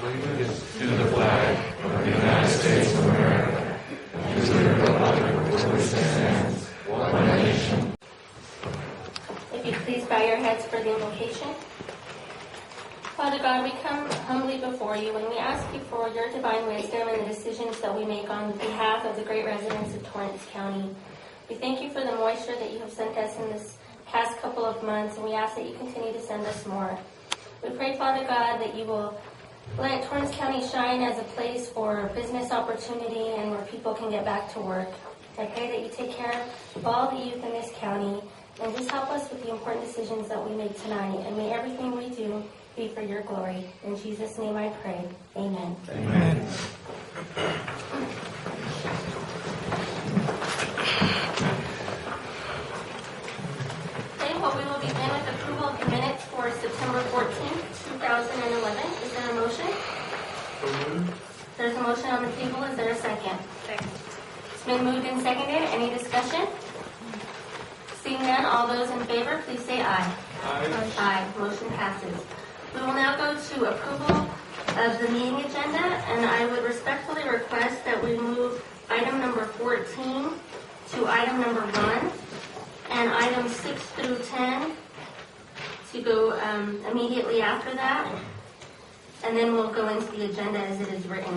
allegiance to the flag of the United States of America and to the republic for which it stands, one nation. If you please bow your heads for the invocation. Father God, we come humbly before you and we ask you for your divine wisdom in the decisions that we make on behalf of the great residents of Torrance County. We thank you for the moisture that you have sent us in this past couple of months, and we ask that you continue to send us more. We pray, Father God, that you will let Torrance County shine as a place for business opportunity and where people can get back to work. I pray that you take care of all the youth in this county and just help us with the important decisions that we make tonight. And may everything we do be for your glory. In Jesus' name I pray. Amen. Amen. Okay, well, we will begin with approval of the minutes for September 14th, 2011. Is there a motion? There's a motion on the table. Is there a second? Second. It's been moved and seconded. Any discussion? Seeing none, all those in favor, please say aye. Aye. Aye. Motion passes. We will now go to approval of the meeting agenda, and I would respectfully request that we move item number 14 to item number 1, and items 6 through 10 to go immediately after that, and then we'll go into the agenda as it is written.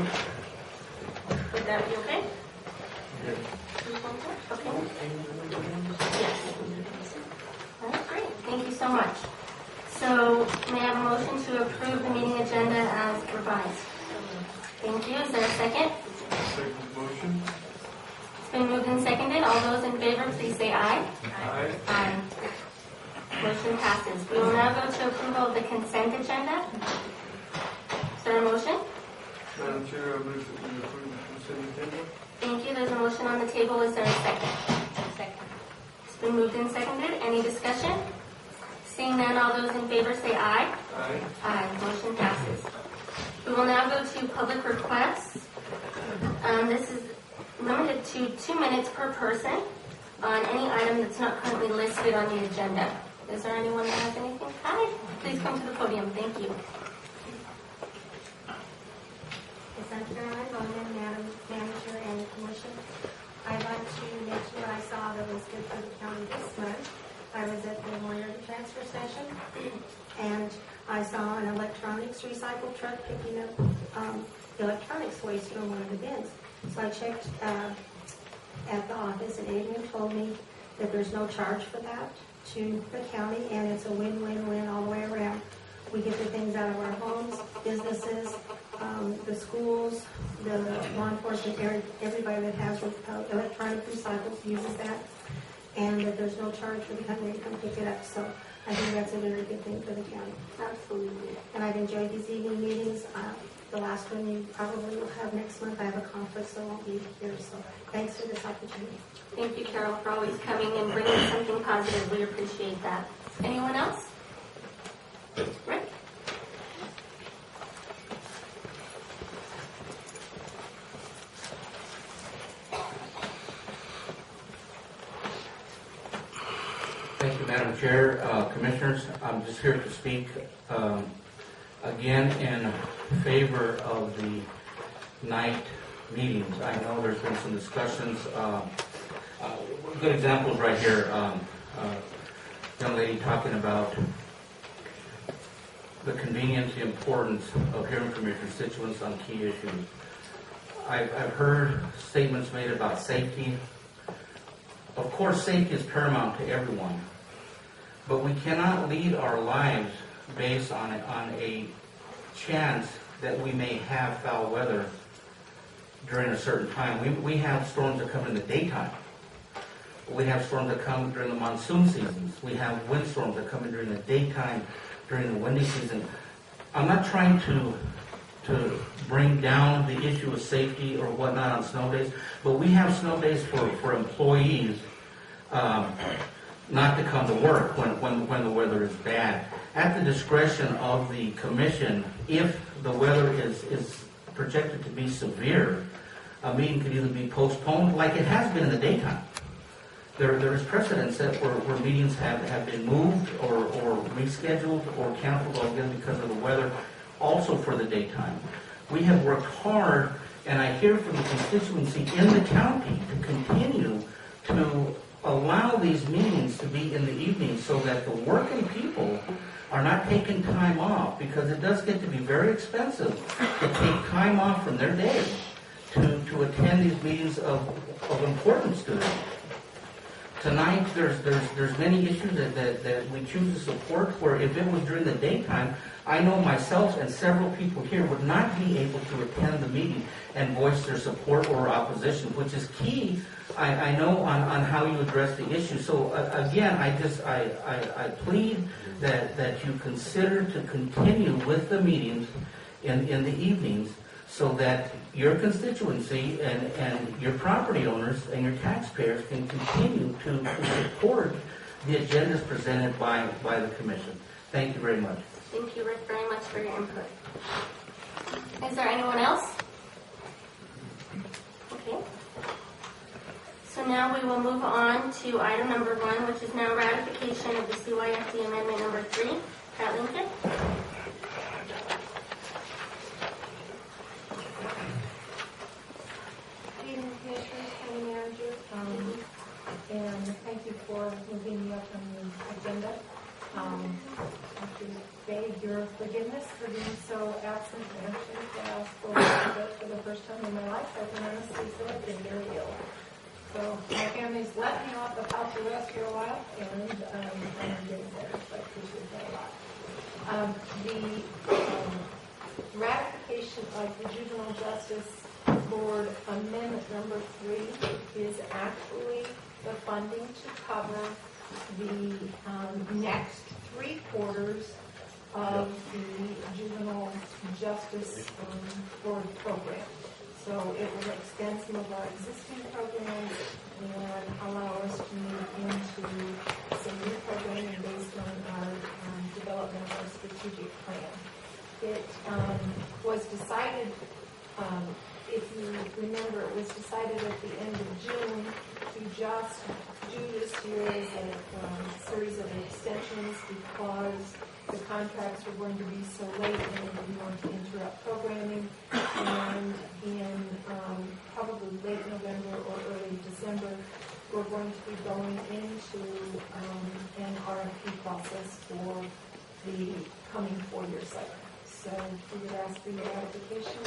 Would that be okay? Yes. Okay. Yes. All right, great. Thank you so much. So, may I have a motion to approve the meeting agenda as revised? Thank you. Is there a second? Second motion. It's been moved and seconded. All those in favor, please say aye. Aye. Aye. Motion passes. We will now go to approval of the consent agenda. Is there a motion? Madam Chair, I move that we approve the consent agenda. Thank you. There's a motion on the table. Is there a second? Second. It's been moved and seconded. Any discussion? Seeing none, all those in favor say aye. Aye. Aye. Motion passes. We will now go to public requests. This is limited to 2 minutes per person on any item that's not currently listed on the agenda. Is there anyone that has anything? Hi. Please come to the podium. Thank you. Caroline Bowman, Madam Manager and Commission. I'd like to mention what I saw that was good for the county this month. I was at the Moyer transfer station, and I saw an electronics recycle truck picking up electronics waste from one of the bins. So I checked at the office, and Adrian told me that there's no charge for that to the county, and it's a win-win-win all the way around. We get the things out of our homes, businesses, the schools, the law enforcement, everybody that has electronic recycles uses that, and that there's no charge for the company to come pick it up. So I think that's a very good thing for the county. Absolutely. And I've enjoyed these evening meetings. The last one you probably will have next month. I have a conflict, so I won't be here. So thanks for this opportunity. Thank you, Carol, for always coming and bringing something positive. We appreciate that. Anyone else? Rick? Thank you, Madam Chair. Commissioners, I'm just here to speak again in favor of the night meetings. I know there's been some discussions. Good examples right here. Young lady talking about the convenience, the importance of hearing from your constituents on key issues. I've heard statements made about safety. Of course, safety is paramount to everyone, but we cannot lead our lives based on a chance that we may have foul weather during a certain time. We have storms that come in the daytime. We have storms that come during the monsoon seasons. We have windstorms that come in during the daytime, during the windy season. I'm not trying to bring down the issue of safety or whatnot on snow days, but we have snow days for employees not to come to work when the weather is bad. At the discretion of the commission, if the weather is projected to be severe, a meeting could either be postponed, like it has been in the daytime. There is precedent set where meetings have been moved or rescheduled or canceled altogether because of the weather, also for the daytime. We have worked hard, and I hear from the constituency in the county to continue to allow these meetings to be in the evening so that the working people are not taking time off, because it does get to be very expensive to take time off from their day to attend these meetings of importance to them. Tonight, there's many issues that we choose to support, where if it was during the daytime, I know myself and several people here would not be able to attend the meeting and voice their support or opposition, which is key, I know, on how you address the issue. So again, I plead that you consider to continue with the meetings in the evenings, so that your constituency and your property owners and your taxpayers can continue to support the agendas presented by the commission. Thank you very much. Thank you, Rick, very much for your input. Is there anyone else? Okay. So now we will move on to item number 1, which is now ratification of the CYFD Amendment number 3. Pat Lincoln? Good evening, Commissioners, County Manager, and thank you for moving me up on the agenda. I have to beg your forgiveness for being so absent and anxious to ask for the first time in my life. I've been anesthesia, I've been very ill. So my family's let me off the house arrest for a while, and I'm getting better, so I appreciate that a lot. The ratification of the Juvenile Justice Board Amendment number 3 is actually the funding to cover the next 3 quarters of the Juvenile Justice Board program. So it will extend some of our existing programs and allow us to move into some new programming based on our development of our strategic plan. It was decided, if you remember, it was decided at the end of June to just do this year as a series of extensions, because the contracts were going to be so late and we didn't want to interrupt programming. And in probably late November or early December, we're going to be going into an RFP process for the coming 4-year cycle. So we would ask for your ratification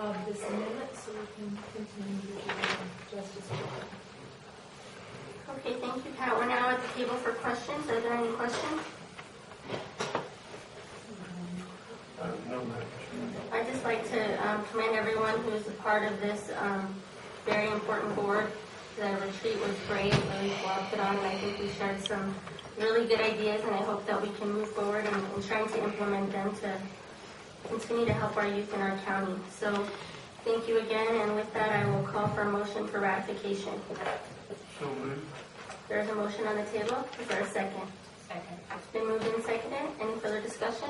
of this amendment so we can continue with the justice program. Okay, thank you, Pat. We're now at the table for questions. Are there any questions? I'd just like to commend everyone who is a part of this very important board. The retreat was great, really well put on, and I think we shared some really good ideas, and I hope that we can move forward in trying to implement them to continue to help our youth in our county. So thank you again, and with that I will call for a motion for ratification. So moved. There's a motion on the table. Is there a second? Second. It's been moved and seconded. Any further discussion?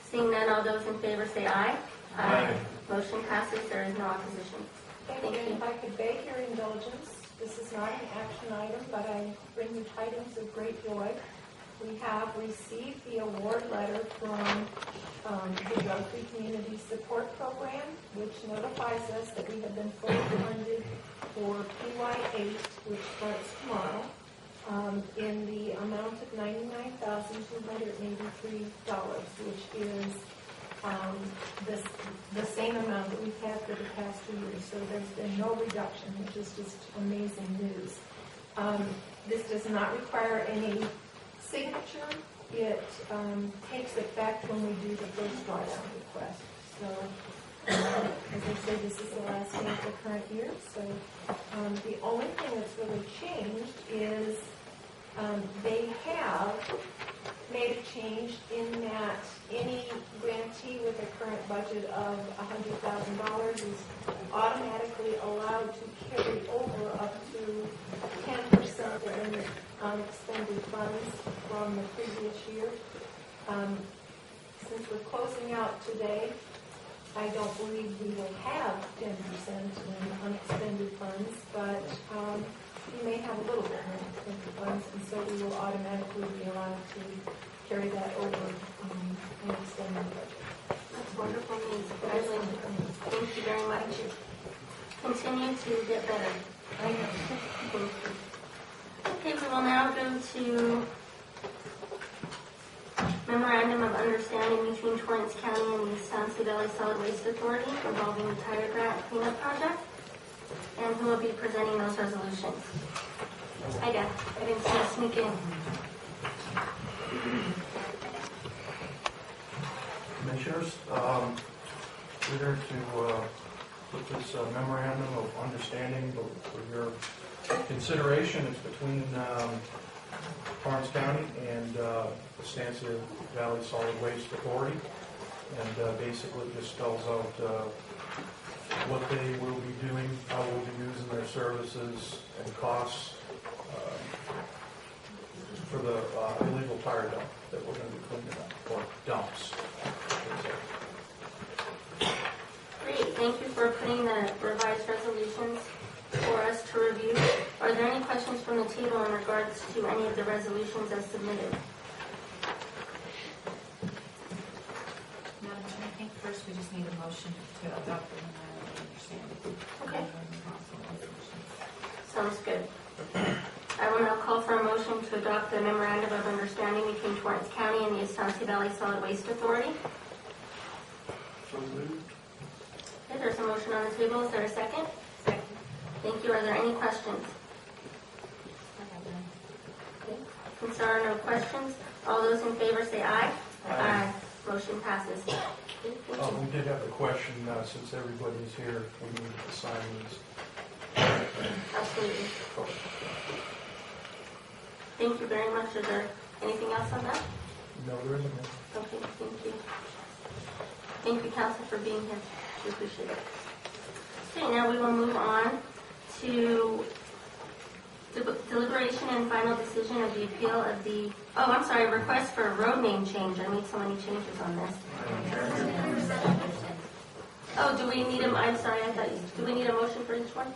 Seeing none, all those in favor say aye. Aye. Motion passes. There is no opposition. Thank you. If I could beg your indulgence, this is not an action item, but I bring you tidings of great joy. We have received the award letter from the Drug-Free Community Support Program, which notifies us that we have been fully funded for PY8, which starts tomorrow, in the amount of $99,283, which is the same amount that we've had for the past 2 years. So there's been no reduction, which is just amazing news. This does not require any signature. It takes effect when we do the first drawdown request. So, as I said, this is the last day of the current year. So the only thing that's really changed is they have made a change in that any grantee with a current budget of $100,000 is automatically allowed to carry over up to 10% of any unexpended funds from the previous year. Since we're closing out today, I don't believe we will have 10% in unexpended funds, but we may have a little bit more unexpended funds, and so we will automatically be allowed to carry that over and extend the budget. continue to get better. Thank you. Okay, we will now go to Memorandum of Understanding between Torrance County and the San Valley Solid Waste Authority involving the tire grant cleanup project. And who will be presenting those resolutions? Hi, Dad. I didn't see you sneak in. Commissioners, we're here to put this memorandum of understanding for your consideration. It's between Torrance County and the San Valley Solid Waste Authority, and basically just spells out what they will be doing, how we'll be using their services, and costs for the illegal tire dump that we're going to be cleaning up, or dumps. Great. Thank you for putting the revised resolutions for us to review. Are there any questions from the table in regards to any of the resolutions as submitted? Madam Chair, I think first we just need a motion to adopt the memorandum of understanding. Okay. Sounds good. I will now call for a motion to adopt the memorandum of understanding between Torrance County and the Estancia Valley Solid Waste Authority. So moved. Okay, there's a motion on the table. Is there a second? Second. Thank you. Are there any questions? Okay. Since there are no questions, all those in favor say aye. Aye. Motion passes. Okay, thank you. We did have a question, since everybody's here, we need to sign these. Absolutely. Thank you very much. Is there anything else on that? No, there isn't. Okay, thank you. Thank you, Council, for being here. We appreciate it. Okay, now we will move on to deliberation and final decision of the appeal of the, request for a road name change. I made so many changes on this. Oh, do we need do we need a motion for each one?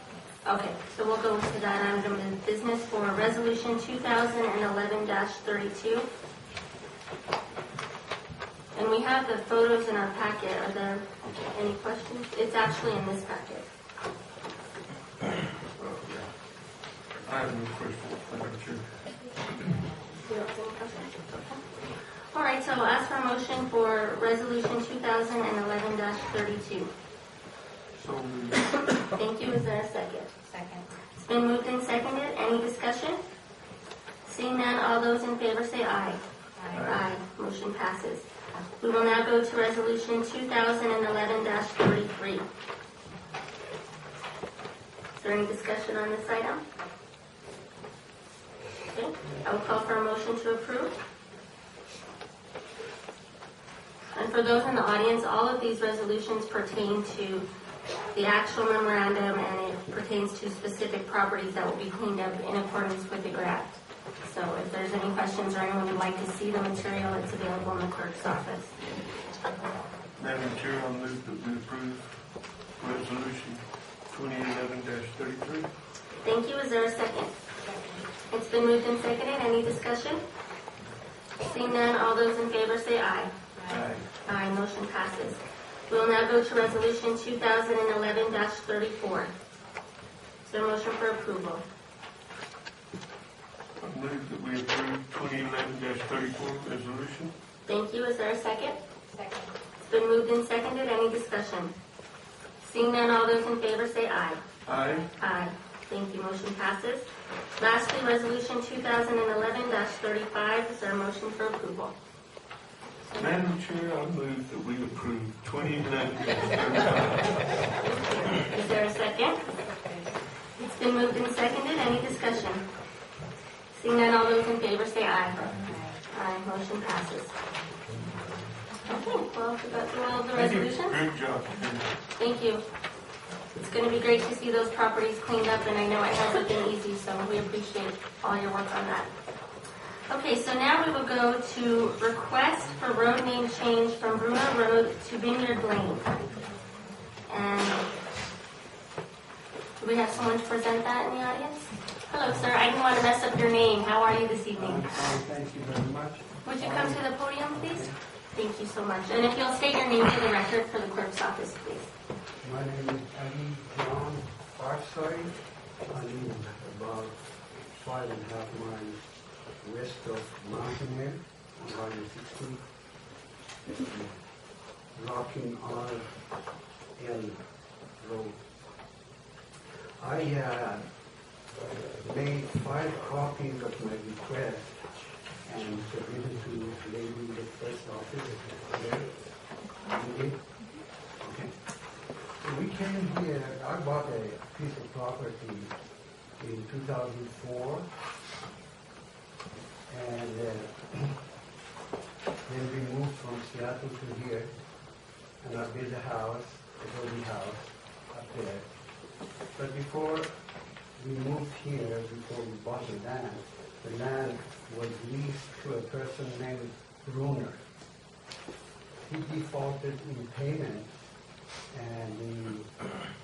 Okay, so we'll go to that item of business for Resolution 2011-32. And we have the photos in our packet. Are there any questions? It's actually in this packet. I have no questions, Madam Chair. You don't have any questions? Okay. All right, so I'll ask for a motion for Resolution 2011-32. So moved. Thank you. Is there a second? Second. It's been moved and seconded. Any discussion? Seeing none, all those in favor say aye. Aye. Motion passes. We will now go to Resolution 2011-33. Is there any discussion on this item? Okay. I will call for a motion to approve. And for those in the audience, all of these resolutions pertain to the actual memorandum, and it pertains to specific properties that will be cleaned up in accordance with the grant. So if there's any questions or anyone would like to see the material, it's available in the clerk's office. Madam Chair, I move that we approve Resolution 2011-33. Thank you. Is there a second? It's been moved and seconded. Any discussion? Seeing none, all those in favor say aye. Aye. Aye. Motion passes. We will now go to Resolution 2011-34. Is there a motion for approval? I move that we approve 2011-34 resolution. Thank you. Is there a second? Second. It's been moved and seconded. Any discussion? Seeing none, all those in favor say aye. Aye. Aye. Thank you. Motion passes. Lastly, Resolution 2011-35. Is there a motion for approval? Madam Chair, I move that we approve 2011-35. Is there a second? It's been moved and seconded. Any discussion? Seeing none, all those in favor say aye. Aye. Motion passes. Okay, well, we got through all of the resolutions. Great job. Thank you. It's going to be great to see those properties cleaned up, and I know it hasn't been easy, so we appreciate all your work on that. Okay, so now we will go to request for road name change from Bruno Road to Vineyard Lane. And do we have someone to present that in the audience? Hello, sir. I didn't want to mess up your name. How are you this evening? Thank you very much. Would you come to the podium, please? Thank you so much. And if you'll state your name for the record for the clerk's office, please. My name is Ali John Farside. I live about 5.5 miles west of Mountain Air on Highway 60, Rocking R.L. Road. I made 5 copies of my request and submitted to Lady the First Office. Okay? You did? Okay. So we came here, I bought a piece of property in 2004, and then we moved from Seattle to here, and I built a house, a building house up there. But before we moved here, before we bought the land was leased to a person named Bruner. He defaulted in payment, and the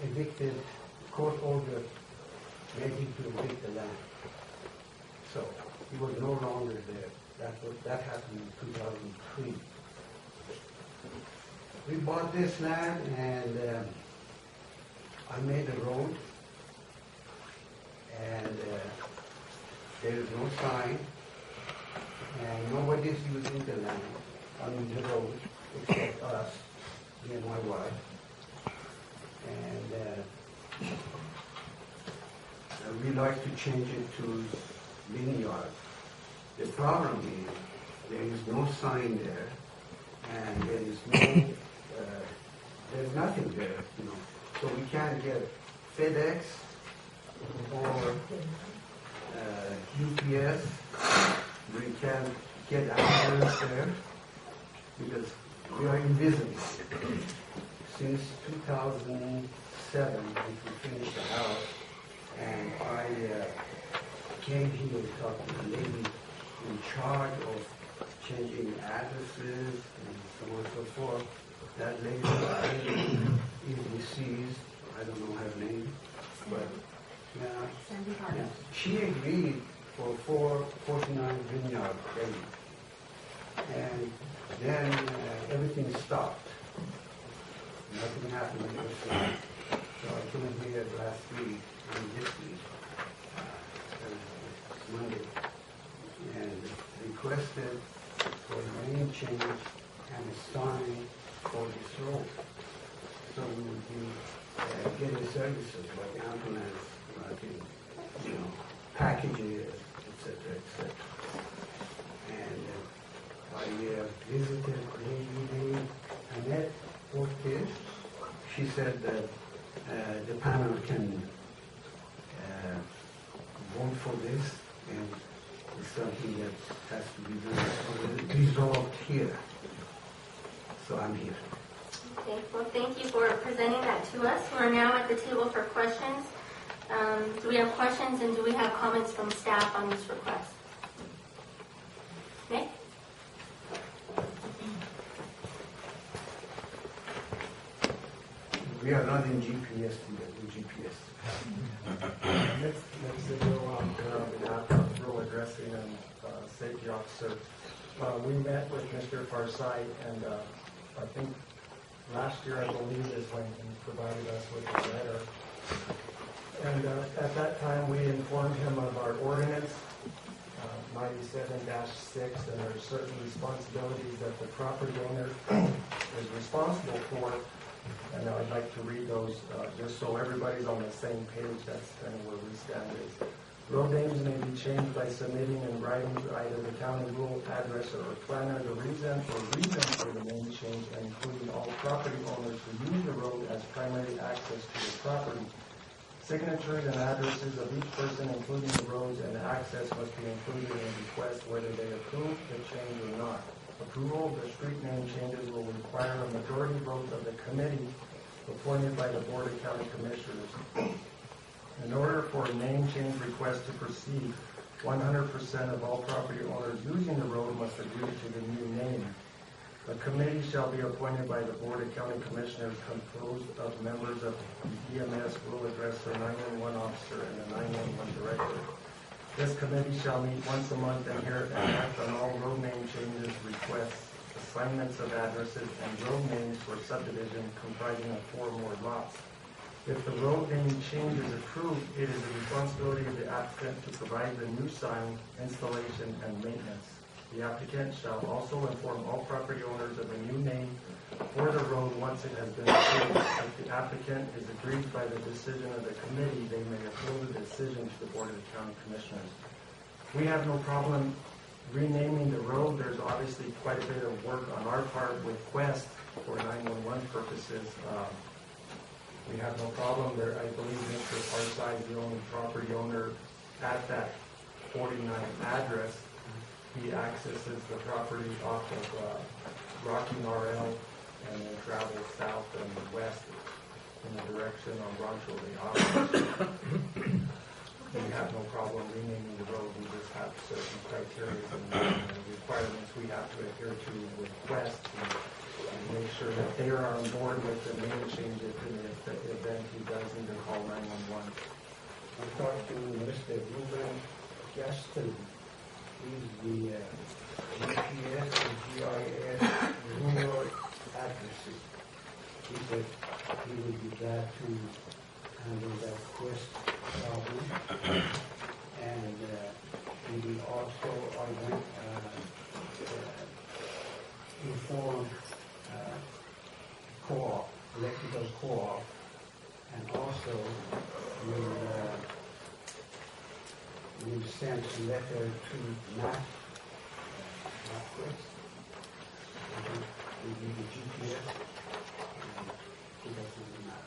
evicted court order made him to evict the land. So he was no longer there. That happened in 2003. We bought this land, and I made a road, and there is no sign, and nobody's using the land, the road, except us, me and my wife. And we like to change it to vineyard. The problem is there is no sign there, and there is no, there's nothing there, you know. So we can't get FedEx or UPS. We can't get ambulance there because we are invisible. Since 2007, when we finished the house, and I came here to talk to the lady in charge of changing addresses and so on and so forth. That lady is deceased. I don't know her name, but yeah, she agreed for 449 vineyard days, and then everything stopped. Nothing happened ever since. So I came here last week and this week, Monday, and requested for a name change and a sign for this road. So we would be getting services like ambulance, like packages, etc., etc. And I visited Lady Annette Ortiz. She said that the panel can vote for this, and it's something that has to be resolved here. So I'm here. Okay, well, thank you for presenting that to us. We're now at the table for questions. Do we have questions, and do we have comments from staff on this request? Nick? We are not in GPS today, in GPS. Next to go on behalf of Rural Addressing and Safety Officer. We met with Mr. Farside, and I think last year, I believe, is when he provided us with a letter. And at that time, we informed him of our ordinance, 97-6, and there are certain responsibilities that the property owner is responsible for. And I'd like to read those just so everybody's on the same page. That's kind of where we stand is. Road names may be changed by submitting in writing to either the county rural address or planner the reason for the name change, including all property owners who use the road as primary access to the property. Signatures and addresses of each person, including the roads and access, must be included in the request whether they approve the change or not. Approval of the street name changes will require a majority vote of the committee appointed by the Board of County Commissioners. In order for a name change request to proceed, 100% of all property owners using the road must agree to the new name. A committee shall be appointed by the Board of County Commissioners composed of members of the EMS, Rural Addresser, 911 Officer, and the 911 Director. This committee shall meet once a month and hear and act on all road name changes requests. A assignments of addresses, and road names for subdivision comprising of 4 or more lots. If the road name change is approved, it is the responsibility of the applicant to provide the new sign, installation, and maintenance. The applicant shall also inform all property owners of the new name for the road once it has been approved. If the applicant is aggrieved by the decision of the committee, they may appeal the decision to the Board of the County Commissioners. We have no problem renaming the road. There's obviously quite a bit of work on our part with Quest for 911 purposes. We have no problem there. I believe Mr. Farside is the only property owner at that 49 address. He accesses the property off of Rocky RL and then travels south and west in the direction on Rancho de Agua. We have no problem renaming the road. We just have certain criteria and requirements we have to adhere to with Quest and make sure that they are on board with the name change if in the event he does need to call 911. I talked to Mr. Ruben Gaston. He's the GPS and GIS rural addresses. He said he would be glad to handle that Quest problem. And he will also inform co-op, electrical co-op, and also will send a letter to Matt Quest. Will be the GPS. He doesn't the map.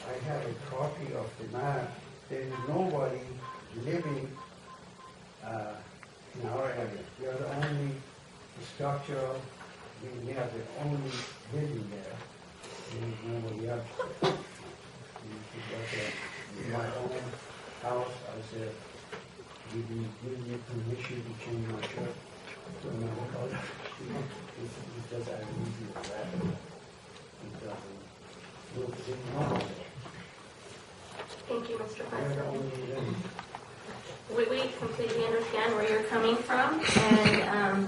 I have a copy of the map. There is nobody living in our area. We are the only structure. We have the only building there. There is nobody else. In my own house, I said, give me permission to change my shirt to another color. It's just as easy as that. It doesn't look normal. Thank you, Mr. We are the President. only living. We completely understand where you're coming from, and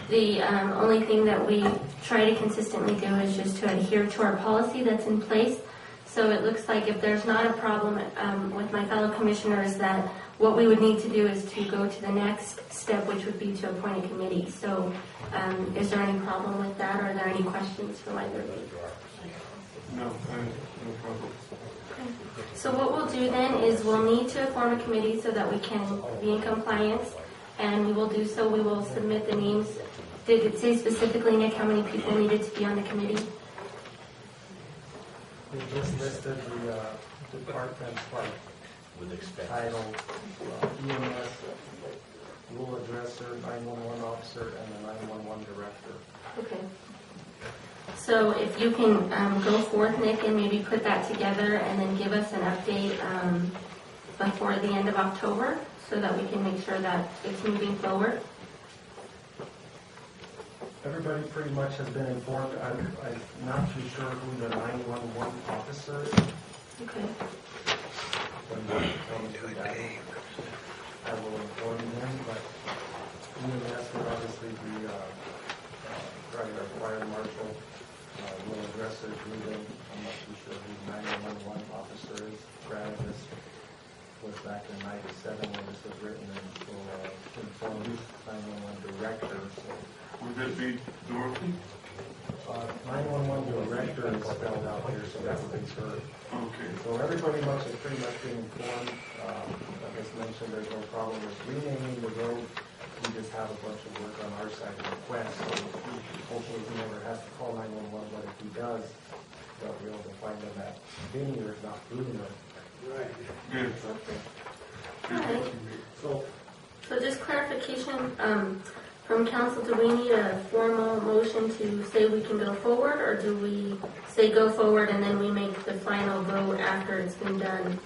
the only thing that we try to consistently do is just to adhere to our policy that's in place. So it looks like if there's not a problem with my fellow commissioners, that what we would need to do is to go to the next step, which would be to appoint a committee. So is there any problem with that, or are there any questions from either of you? No, no problem. So what we'll do then is we'll need to form a committee so that we can be in compliance, and we will do so. We will submit the names. Did it say specifically, Nick, how many people needed to be on the committee? We just listed the departments like title, EMS, rule addresser, 911 officer, and the 911 director. Okay. So if you can go forth, Nick, and maybe put that together and then give us an update before the end of October so that we can make sure that it's moving forward. Everybody pretty much has been informed. I'm not too sure who the 911 officer is. Okay. But when it comes to that, I will inform them, but EMS would obviously be probably our fire marshal, will address it, Ruben. I'm not too sure who the 911 officer is. Travis was back in 97 when this was written, and will inform the 911 director. So Would that be Dorothy? 911 director is spelled out here, so that would be her. Okay. So everybody must have pretty much been informed. Like I mentioned, there's no problem with renaming the road. We just have a bunch of work on our side to request. So hopefully he never has to call 911, but if he does, they'll be able to find him at Vinny or not Bruno. Right. Good. All right. So just clarification from council, do we need a formal motion to say we can go forward, or do we say go forward and then we make the final vote after it's been done?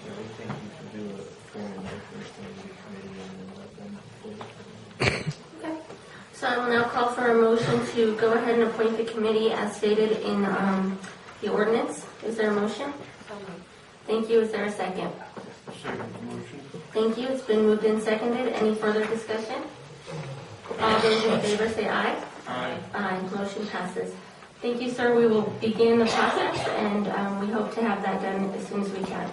We think you should do a formal first committee and then let them vote. Okay. So I will now now call for a motion to go ahead and appoint the committee as stated in the ordinance. Is there a motion? Thank you. Is there a second? Second motion. Thank you. It's been moved and seconded. Any further discussion? All those in favor say aye. Aye. Aye. Motion passes. Thank you, sir. We will begin the process, and we hope to have that done as soon as we can.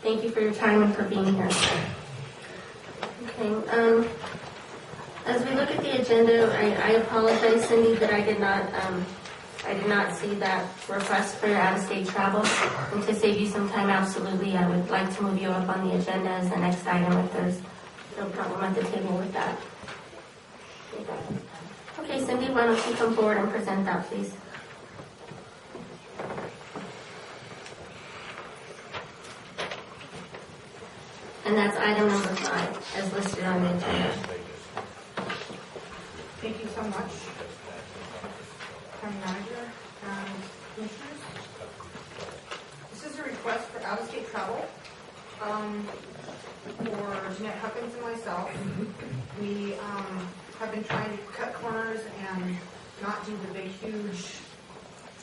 Thank you for your time and for being here. Okay. As we look at the agenda, I apologize, Cindy, that I did not see that request for your out-of-state travel. And to save you some time, absolutely, I would like to move you up on the agenda as the next item if there's no problem at the table with that. Okay, Cindy, why don't you come forward and present that, please? And that's item number 5, as listed on the agenda. Thank you so much, County Manager and Commissioners. This is a request for out-of-state travel for Jeanette Huckins and myself. We have been trying to cut corners and not do the big, huge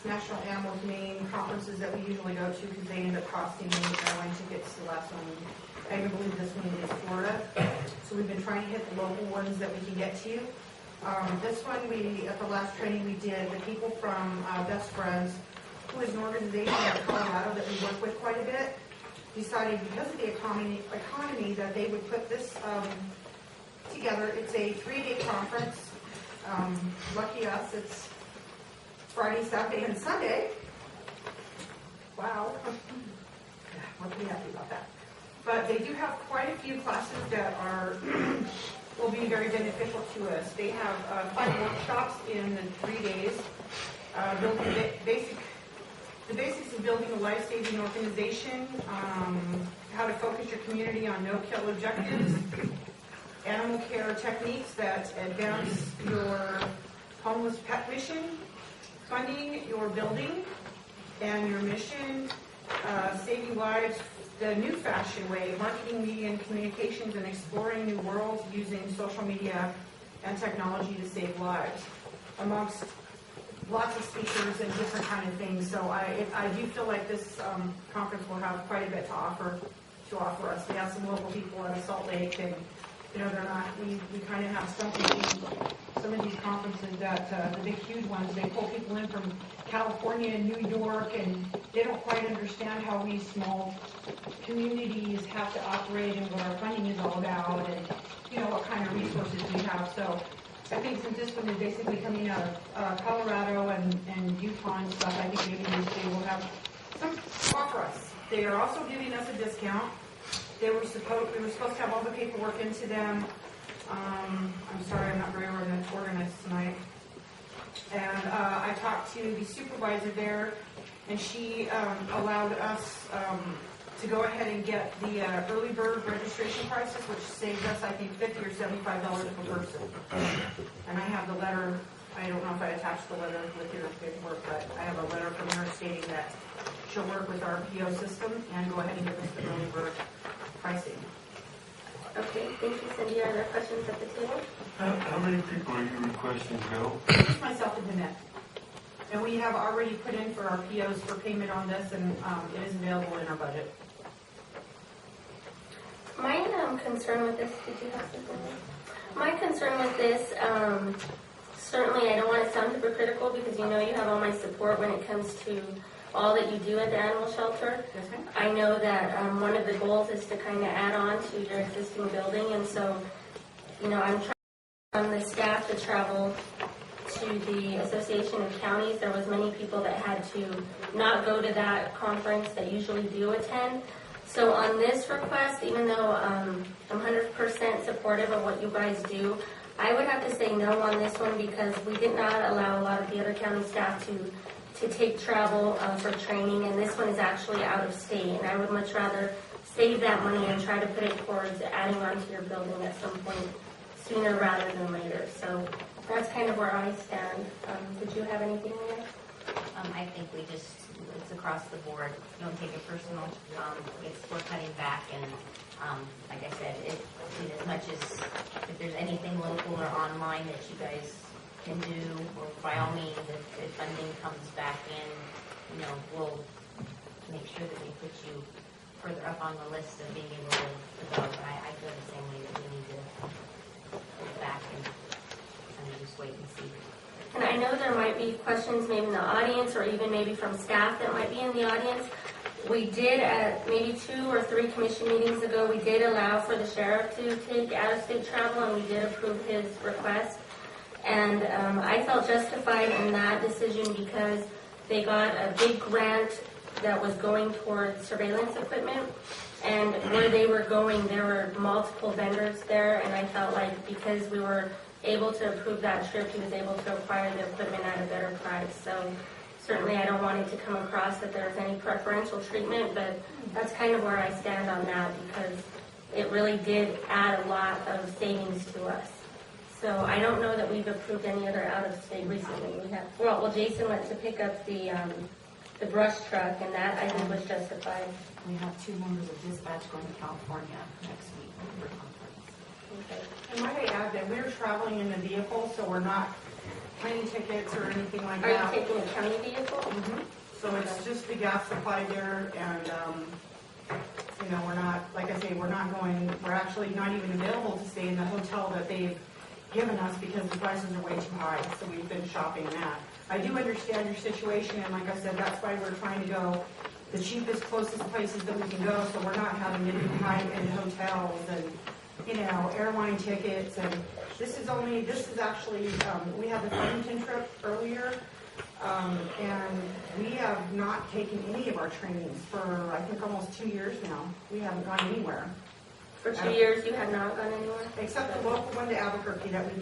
National Animal Humane conferences that we usually go to because they end up costing me airline tickets. The last one, I believe this one is Florida. So we've been trying to hit the local ones that we can get to. This one, at the last training we did, the people from Best Friends, who is an organization in Colorado that we work with quite a bit, decided because of the economy that they would put this together. It's a 3-day conference. Lucky us, it's Friday, Saturday, and Sunday. Wow. We're pretty happy about that. But they do have quite a few classes that will be very beneficial to us. They have 5 workshops in the 3 days. Building the basics of building a life-saving organization, how to focus your community on no-kill objectives, animal care techniques that advance your homeless pet mission, funding your building and your mission, saving lives the new fashion way, marketing, media, and communications, and exploring new worlds using social media and technology to save lives, amongst lots of speakers and different kind of things. So I do feel like this conference will have quite a bit to offer us. We have some local people out of Salt Lake, and they're not. We kind of have some of these conferences that the big huge ones, they pull people in from California and New York, and they don't quite understand how we small communities have to operate and what our funding is all about, and what kind of resources we have. So I think since this one is basically coming out of Colorado and Utah and stuff, I think maybe they will have some offer us. They are also giving us a discount. We were supposed to have all the paperwork into them. I'm sorry, I'm not very organized tonight. And I talked to the supervisor there, and she allowed us to go ahead and get the early bird registration prices, which saved us, I think, $50 or $75 per person. And I have the letter. I don't know if I attached the letter with your paperwork, but I have a letter from her stating that she'll work with our PO system and go ahead and give us the early bird pricing. Okay, thank you, Cindy. Are there questions at the table? How many people are you requesting to go? Just myself and Jeanette. And we have already put in for our POs for payment on this, and it is available in our budget. My concern with this, did you have something? My concern with this, certainly I don't want to sound hypocritical because you have all my support when it comes to all that you do at the animal shelter. Yes, ma'am. I know that one of the goals is to kind of add on to your existing building, and so, I'm trying on the staff to travel to the Association of Counties. There was many people that had to not go to that conference that usually do attend. So on this request, even though I'm 100% supportive of what you guys do, I would have to say no on this one because we did not allow a lot of the other county staff to take travel for training, and this one is actually out of state, and I would much rather save that money and try to put it towards adding on to your building at some point sooner rather than later. So that's kind of where I stand. Did you have anything in there? I think it's across the board. Don't take it personal. We're cutting back, and like I said, as much as if there's anything local or online that you guys can do, or by all means, if funding comes back in, we'll make sure that we put you further up on the list of being able to go. But I feel the same way that we need to go back and kind of just wait and see. And I know there might be questions maybe in the audience or even maybe from staff that might be in the audience. We did, at maybe 2 or 3 commission meetings ago, we did allow for the sheriff to take out-of-state travel, and we did approve his request. And I felt justified in that decision because they got a big grant that was going towards surveillance equipment. And where they were going, there were multiple vendors there, and I felt like because we were able to approve that trip, he was able to acquire the equipment at a better price. So certainly I don't want it to come across that there's any preferential treatment, but that's kind of where I stand on that because it really did add a lot of savings to us. So I don't know that we've approved any other out-of-state recently. We have, well, Jason went to pick up the brush truck, and that I think was justified. We have 2 members of dispatch going to California next week for a conference. Okay. And might I add that we're traveling in the vehicle, so we're not plane tickets or anything like Are that. you taking a county vehicle? Mhm. So it's just the gas supply there, and, we're not, like I say, we're actually not even available to stay in the hotel that they've given us because the prices are way too high, so we've been shopping that. I do understand your situation, and like I said, that's why we're trying to go the cheapest, closest places that we can go, so we're not having to do high-end hotels and, airline tickets, and this is actually, we had the Farmington trip earlier, and we have not taken any of our trainings for, I think, almost 2 years now. We haven't gone anywhere. For 2 years, you have not gone anywhere? Except the local one to Albuquerque that we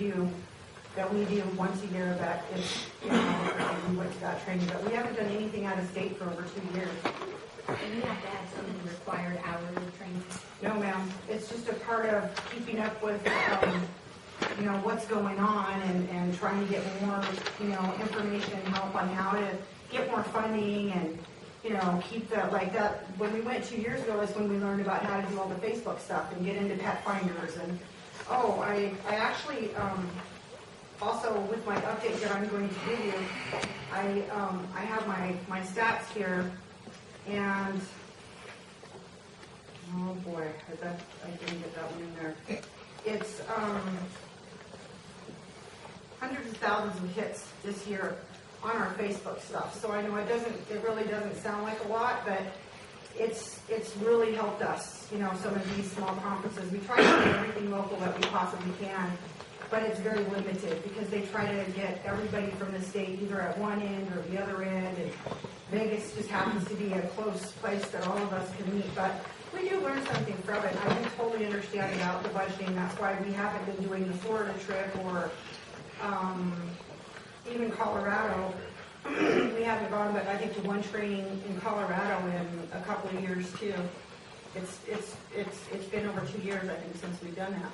do once a year, that is, we went to that training, but we haven't done anything out of state for over 2 years. And you have to add something required hourly training. No, ma'am. It's just a part of keeping up with, what's going on and trying to get more, information and help on how to get more funding and, keep that, like that. When we went 2 years ago is when we learned about how to do all the Facebook stuff and get into pet finders. And, I actually, also with my update that I'm going to give you, I have my stats here. And, oh boy, I didn't get that one in there. It's hundreds of thousands of hits this year on our Facebook stuff. So I know it really doesn't sound like a lot, but it's really helped us, some of these small conferences. We try to do everything local that we possibly can, but it's very limited because they try to get everybody from the state either at one end or the other end, and Vegas just happens to be a close place that all of us can meet. But we do learn something from it. I can totally understand about the budgeting. That's why we haven't been doing the Florida trip or even Colorado. We haven't gone, but I think to one training in Colorado in a couple of years too. It's been over 2 years, I think, since we've done that.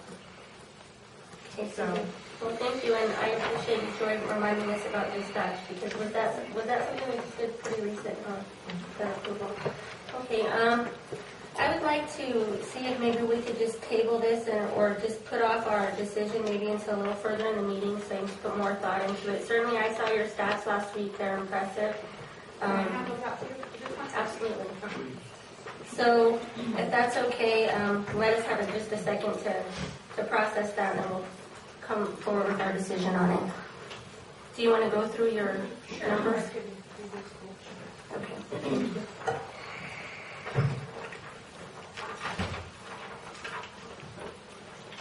Okay, so, well, thank you, and I appreciate you, Joy, reminding us about dispatch, because was that something that was did pretty recent, that approval? Okay, I would like to see if maybe we could just table this or just put off our decision maybe until a little further in the meeting, so you can put more thought into it. Certainly, I saw your stats last week; they're impressive. Absolutely. So, if that's okay, let us have just a second to process that, and we'll come forward with our decision on it. Do you want to go through your numbers? Okay.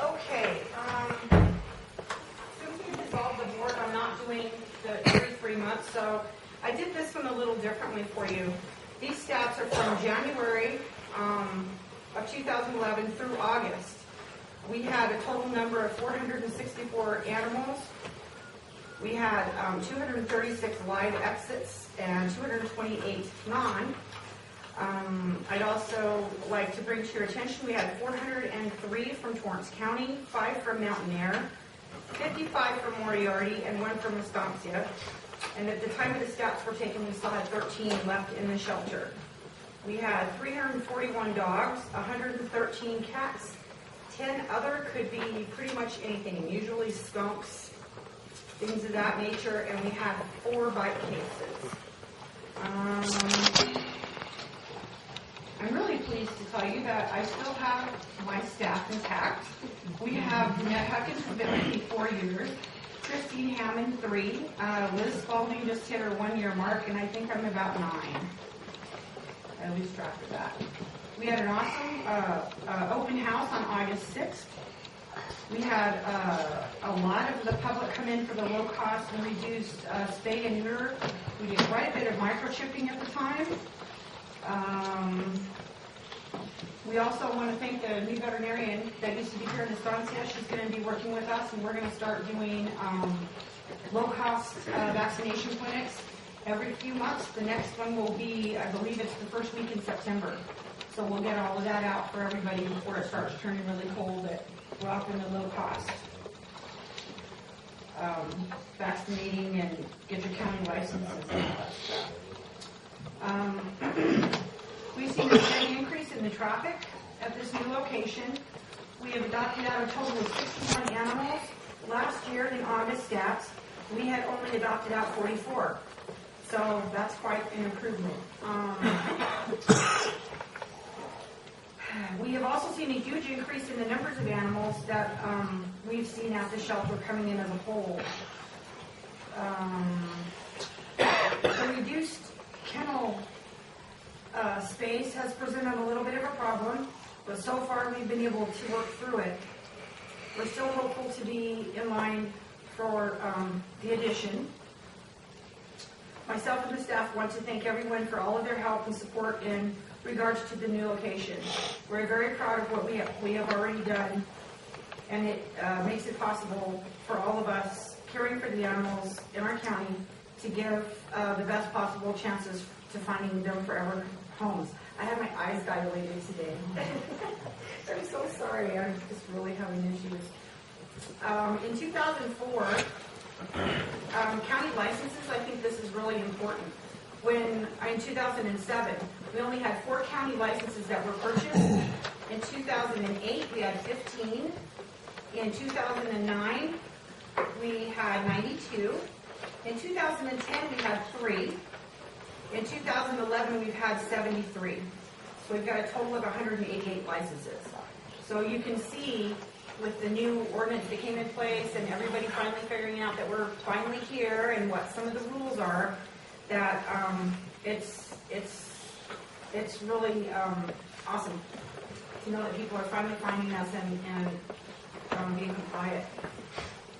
Okay, since we dissolved the board, I'm not doing the every 3 months, so I did this one a little differently for you. These stats are from January of 2011 through August. We had a total number of 464 animals. We had 236 live exits and 228 non. I'd also like to bring to your attention, we had 403 from Torrance County, 5 from Mountain Air, 55 from Moriarty, and 1 from Estancia. And at the time of the stats were taken, we still had 13 left in the shelter. We had 341 dogs, 113 cats, 10 other, could be pretty much anything, usually skunks, things of that nature, and we had 4 bite cases. I'm really pleased to tell you that I still have my staff intact. We have Jeanette Huckins who's been with me 4 years, Christine Hammond 3, Liz Spalding just hit her 1-year mark, and I think I'm about 9. I lose track of that. We had an awesome open house on August 6th. We had a lot of the public come in for the low cost and reduced spay and neuter. We did quite a bit of microchipping at the time. We also want to thank the new veterinarian that used to be here in Estancia. She's going to be working with us, and we're going to start doing low-cost vaccination clinics every few months. The next one will be, I believe it's the first week in September. So we'll get all of that out for everybody before it starts turning really cold. That we're offering the low-cost vaccinating and get your county licenses and all that stuff. We've seen a steady increase in the traffic at this new location. We have adopted out a total of 61 animals. Last year, in August stats, we had only adopted out 44. So that's quite an improvement. We have also seen a huge increase in the numbers of animals that we've seen at the shelter coming in as a whole. The reduced kennel space has presented a little bit of a problem, but so far we've been able to work through it. We're still hopeful to be in line for the addition. Myself and the staff want to thank everyone for all of their help and support in regards to the new location. We're very proud of what we have already done, and it makes it possible for all of us caring for the animals in our county to give the best possible chances to finding them forever homes. I have my eyes dilated today. I'm so sorry. I'm just really having issues. In 2004, county licenses, I think this is really important. When in 2007, we only had 4 county licenses that were purchased. In 2008, we had 15. In 2009, we had 92. In 2010, we had 3. In 2011, we've had 73. So we've got a total of 188 licenses. So you can see with the new ordinance that came in place and everybody finally figuring out that we're finally here and what some of the rules are, that it's really awesome to know that people are finally finding us and being compliant.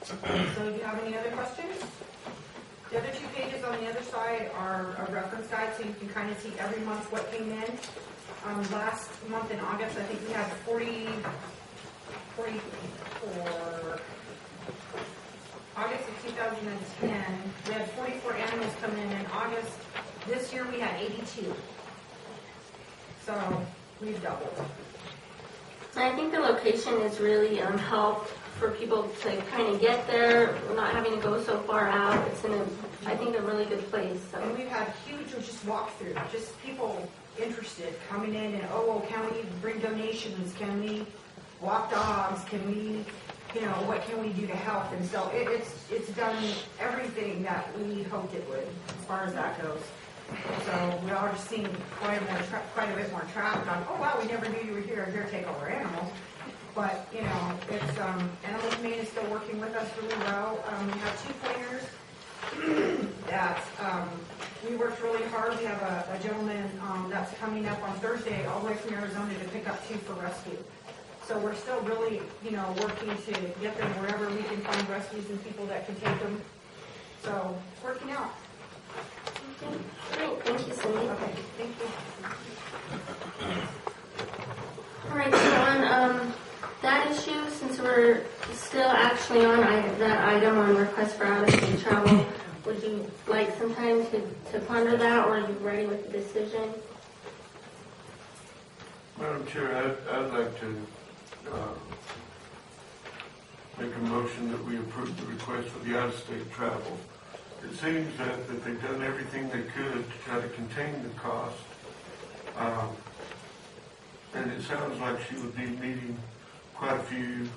So do you have any other questions? The other 2 pages on the other side are a reference guide, so you can kind of see every month what came in. Last month in August, I think we had 44. August of 2010, we had 44 animals come in August. This year we had 82. So we've doubled. I think the location is really helped for people to kind of get there, not having to go so far out. It's in I think, a really good place. So. And we've had huge just walk-through, just people interested coming in and, can we bring donations? Can we walk dogs? Can we, what can we do to help? And so it's done everything that we hoped it would as far as that goes. So we are just seeing quite a bit more traffic on, wow, we never knew you were here. Here, take all our animals. But, it's, Animal Humane is still working with us really well. We have 2 pointers that we worked really hard. We have a gentleman that's coming up on Thursday all the way from Arizona to pick up 2 for rescue. So we're still really, working to get them wherever we can find rescues and people that can take them. So it's working out. Okay. Great. Thank you, Cindy. Okay. Thank you. All right. So on that issue, since we're still actually on that item on request for out-of-state travel, would you like some time to ponder that, or are you ready with the decision? Madam Chair, I'd like to make a motion that we approve the request for the out-of-state travel. It seems that they've done everything they could to try to contain the cost, and it sounds like she would be meeting quite a few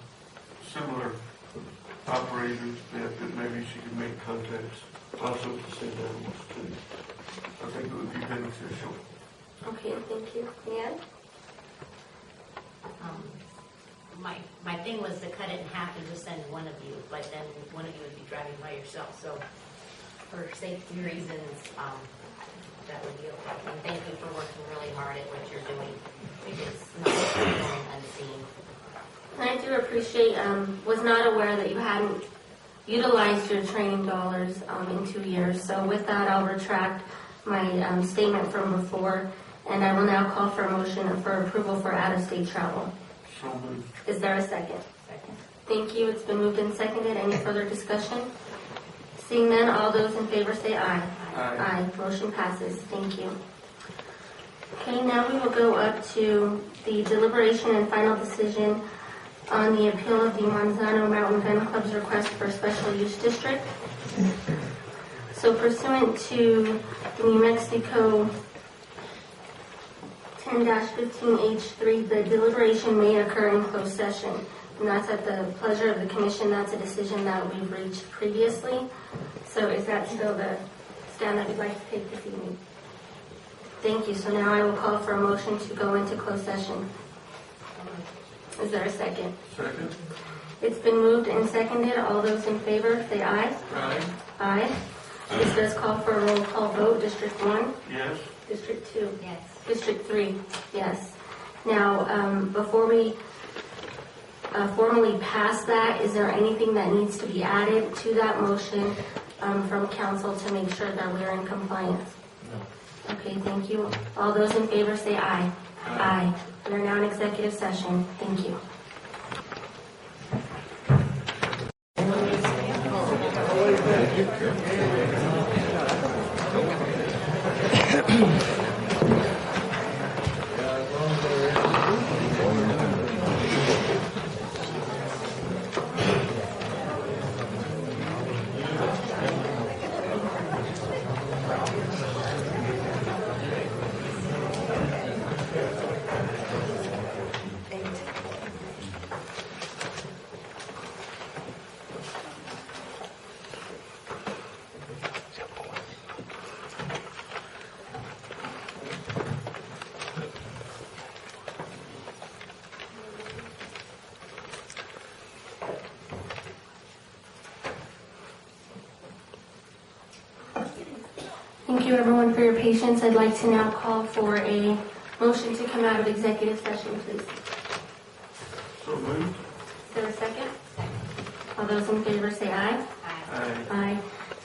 similar operators that maybe she could make contacts also to send animals to. I think it would be beneficial. Okay, thank you. Leanne? My thing was to cut it in half and just send one of you, but then one of you would be driving by yourself, so for safety reasons, that would be okay. And thank you for working really hard at what you're doing, because nothing is going unseen. And I do appreciate, was not aware that you hadn't utilized your training dollars in 2 years. So with that, I'll retract my statement from before, and I will now call for a motion for approval for out-of-state travel. So moved. Is there a second? Second. Thank you. It's been moved and seconded. Any further discussion? Seeing none, all those in favor say aye. Aye. Motion passes. Thank you. Okay, now we will go up to the deliberation and final decision on the appeal of the Manzano Mountain Gun Club's request for a special use district. So pursuant to the New Mexico 10-15H3, the deliberation may occur in closed session. And that's at the pleasure of the commission. That's a decision that we've reached previously. So is that still the stand that we'd like to take this evening? Thank you. So now I will call for a motion to go into closed session. Is there a second? Second? It's been moved and seconded. All those in favor, say aye. Aye. Aye. This does call for a roll call vote. District 1? Yes. District 2? Yes. District 3? Yes. Now, before we formally pass that, is there anything that needs to be added to that motion from council to make sure that we are in compliance? No. Okay, thank you. All those in favor say aye. Aye. We are now in executive session. Thank you. Thank you, everyone, for your patience. I'd like to now call for a motion to come out of executive session, please. So moved. Is there a second? All those in favor say aye. Aye. Aye.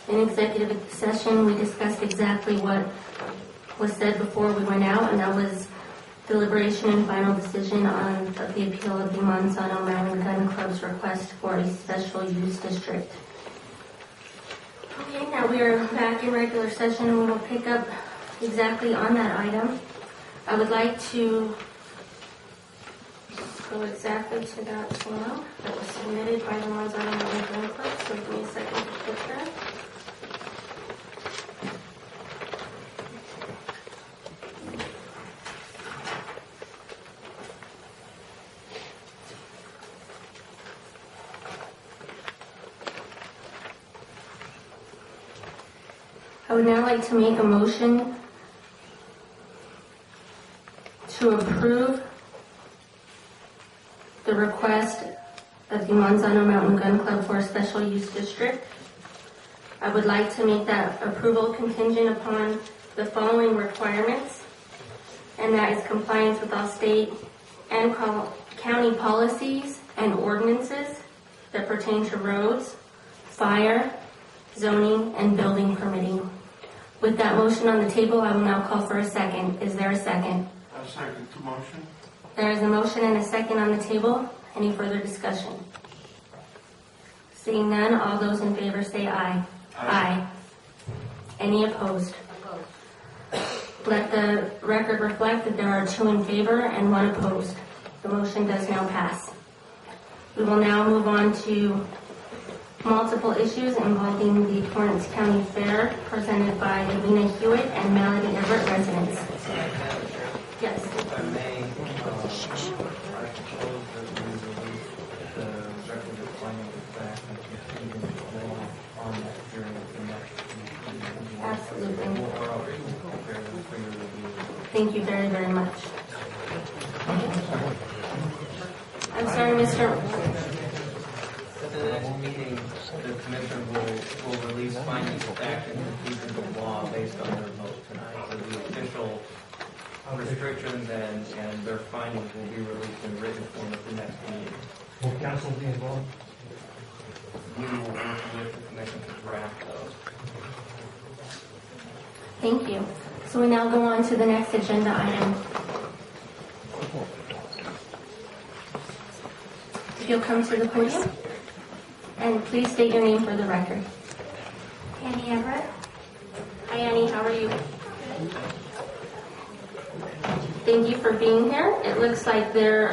In executive session, we discussed exactly what was said before we went out, and that was deliberation and final decision on the appeal of the Manzano Mountain Gun Club's request for a special use district. Okay, now we are back in regular session, and we will pick up exactly on that item. I would like to go exactly to that form that was submitted by the Manzano Mountain Gun Club, so give me a second to click that. I would now like to make a motion to approve the request of the Manzano Mountain Gun Club for a special use district. I would like to make that approval contingent upon the following requirements, and that is compliance with all state and county policies and ordinances that pertain to roads, fire, zoning, and building permitting. With that motion on the table, I will now call for a second. Is there a second? I second the motion. There is a motion and a second on the table. Any further discussion? Seeing none, all those in favor say aye. Aye. Any opposed? Let the record reflect that there are 2 in favor and 1 opposed. The motion does now pass. We will now move on to multiple issues involving the Torrance County Fair presented by Lena Hewitt and Melody Everett residents. Yes. If I may, I propose that we release the record of finding of fact on that during the next meeting. Absolutely. We're already prepared for your review. Thank you very, very much. I'm sorry, Mr. At the next meeting, the commission will release findings of fact and conclusions of law based on their vote tonight. So the official restrictions and their findings will be released in written form at the next meeting. Will council be involved? We will work with the commission to draft those. Thank you. So we now go on to the next agenda item. If you'll come to the podium, and please state your name for the record. Annie Everett. Hi Annie, how are you? Thank you for being here. It looks like they're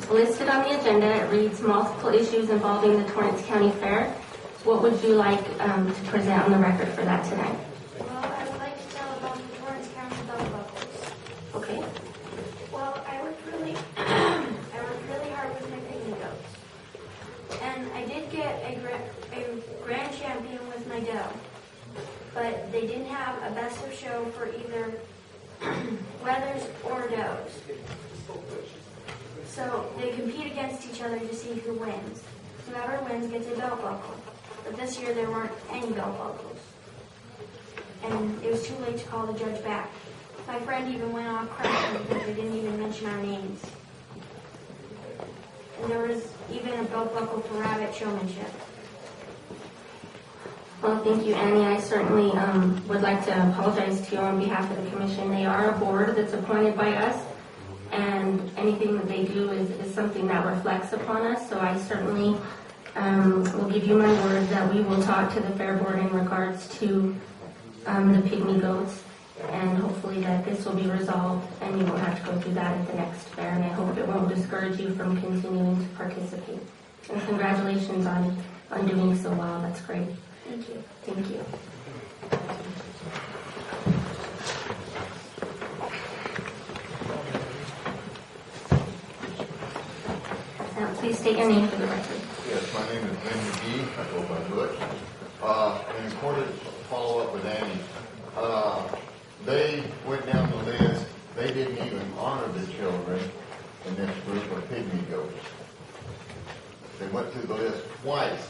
listed on the agenda. It reads multiple issues involving the Torrance County Fair. What would you like to present on the record for that tonight? Well, I would like to tell about the Torrance County belt buckles. Okay. Well, I worked really hard with my pygmy goats. And I did get a grand champion with my doe. But they didn't have a best of show for either wethers or does. So they compete against each other to see who wins. Whoever wins gets a belt buckle. But this year there weren't any belt buckles. And it was too late to call the judge back. My friend even went off crying because they didn't even mention our names. And there was even a belt buckle for rabbit showmanship. Well, thank you, Annie. I certainly would like to apologize to you on behalf of the commission. They are a board that's appointed by us, and anything that they do is something that reflects upon us. So I certainly will give you my word that we will talk to the fair board in regards to the pygmy goats, and hopefully that this will be resolved and you won't have to go through that at the next fair. And I hope it won't discourage you from continuing to participate. And congratulations on doing so well. That's great. Thank you. Thank you. Now, please state your name for the record. Yes, my name is Ben McGee. I go by Butch. In order to follow up with Annie, they went down the list. They didn't even honor the children in this group of pygmy goats. They went through the list twice.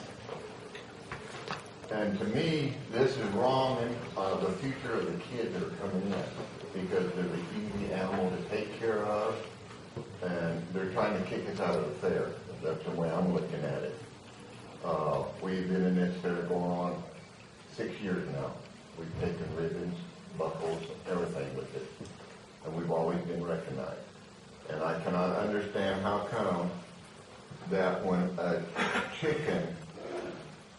And to me, this is wrong in the future of the kids that are coming in, because they're the easy animal to take care of, and they're trying to kick us out of the fair. That's the way I'm looking at it. We've been in this fair going on 6 years now. We've taken ribbons, buckles, everything with it, and we've always been recognized. And I cannot understand how come that when a chicken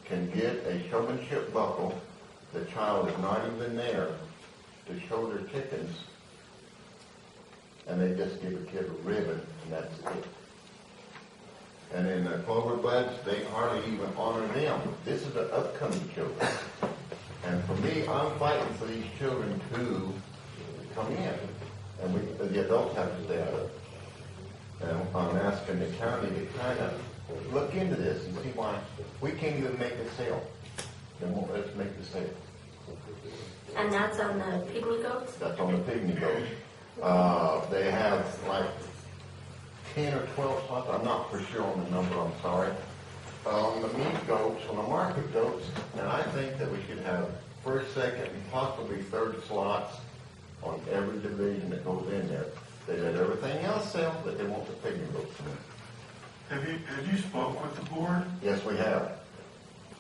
can get a showmanship buckle, the child is not even there to show their chickens, and they just give a kid a ribbon, and that's it. And in the clover buds, they hardly even honor them. This is the upcoming children. And for me, I'm fighting for these children to come in, and the adults have to stay out of it. And I'm asking the county to kind of look into this and see why we can't even make a sale. They won't let us make the sale. And that's on the pygmy goats? That's on the pygmy goats. They have like 10 or 12 slots. I'm not for sure on the number, I'm sorry. On the meat goats, on the market goats, and I think that we should have first, second, and possibly third slots on every division that goes in there. They let everything else sell, but they want the pygmy goats in. Have you spoke with the board? Yes, we have.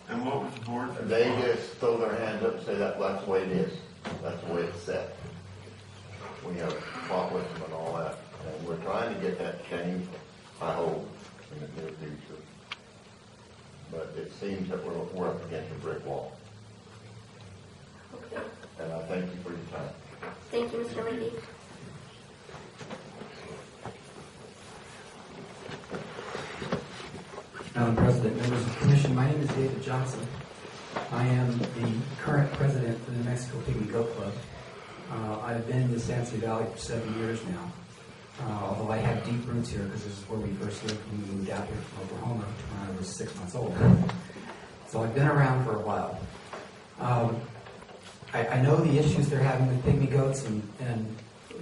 And what was the board's response? They just throw their hands up and say that's the way it is. That's the way it's set. We have fought with them and all that. And we're trying to get that changed, I hope, in the near future. But it seems that we're up against a brick wall. Okay. And I thank you for your time. Thank you, Mr. McGee. Madam President, members of the Commission, my name is David Johnson. I am the current president of the New Mexico Pygmy Goat Club. I've been in the San Jose Valley for 7 years now, although I have deep roots here because this is where we first lived when we moved out here from Oklahoma when I was 6 months old. So I've been around for a while. I know the issues they're having with pygmy goats, and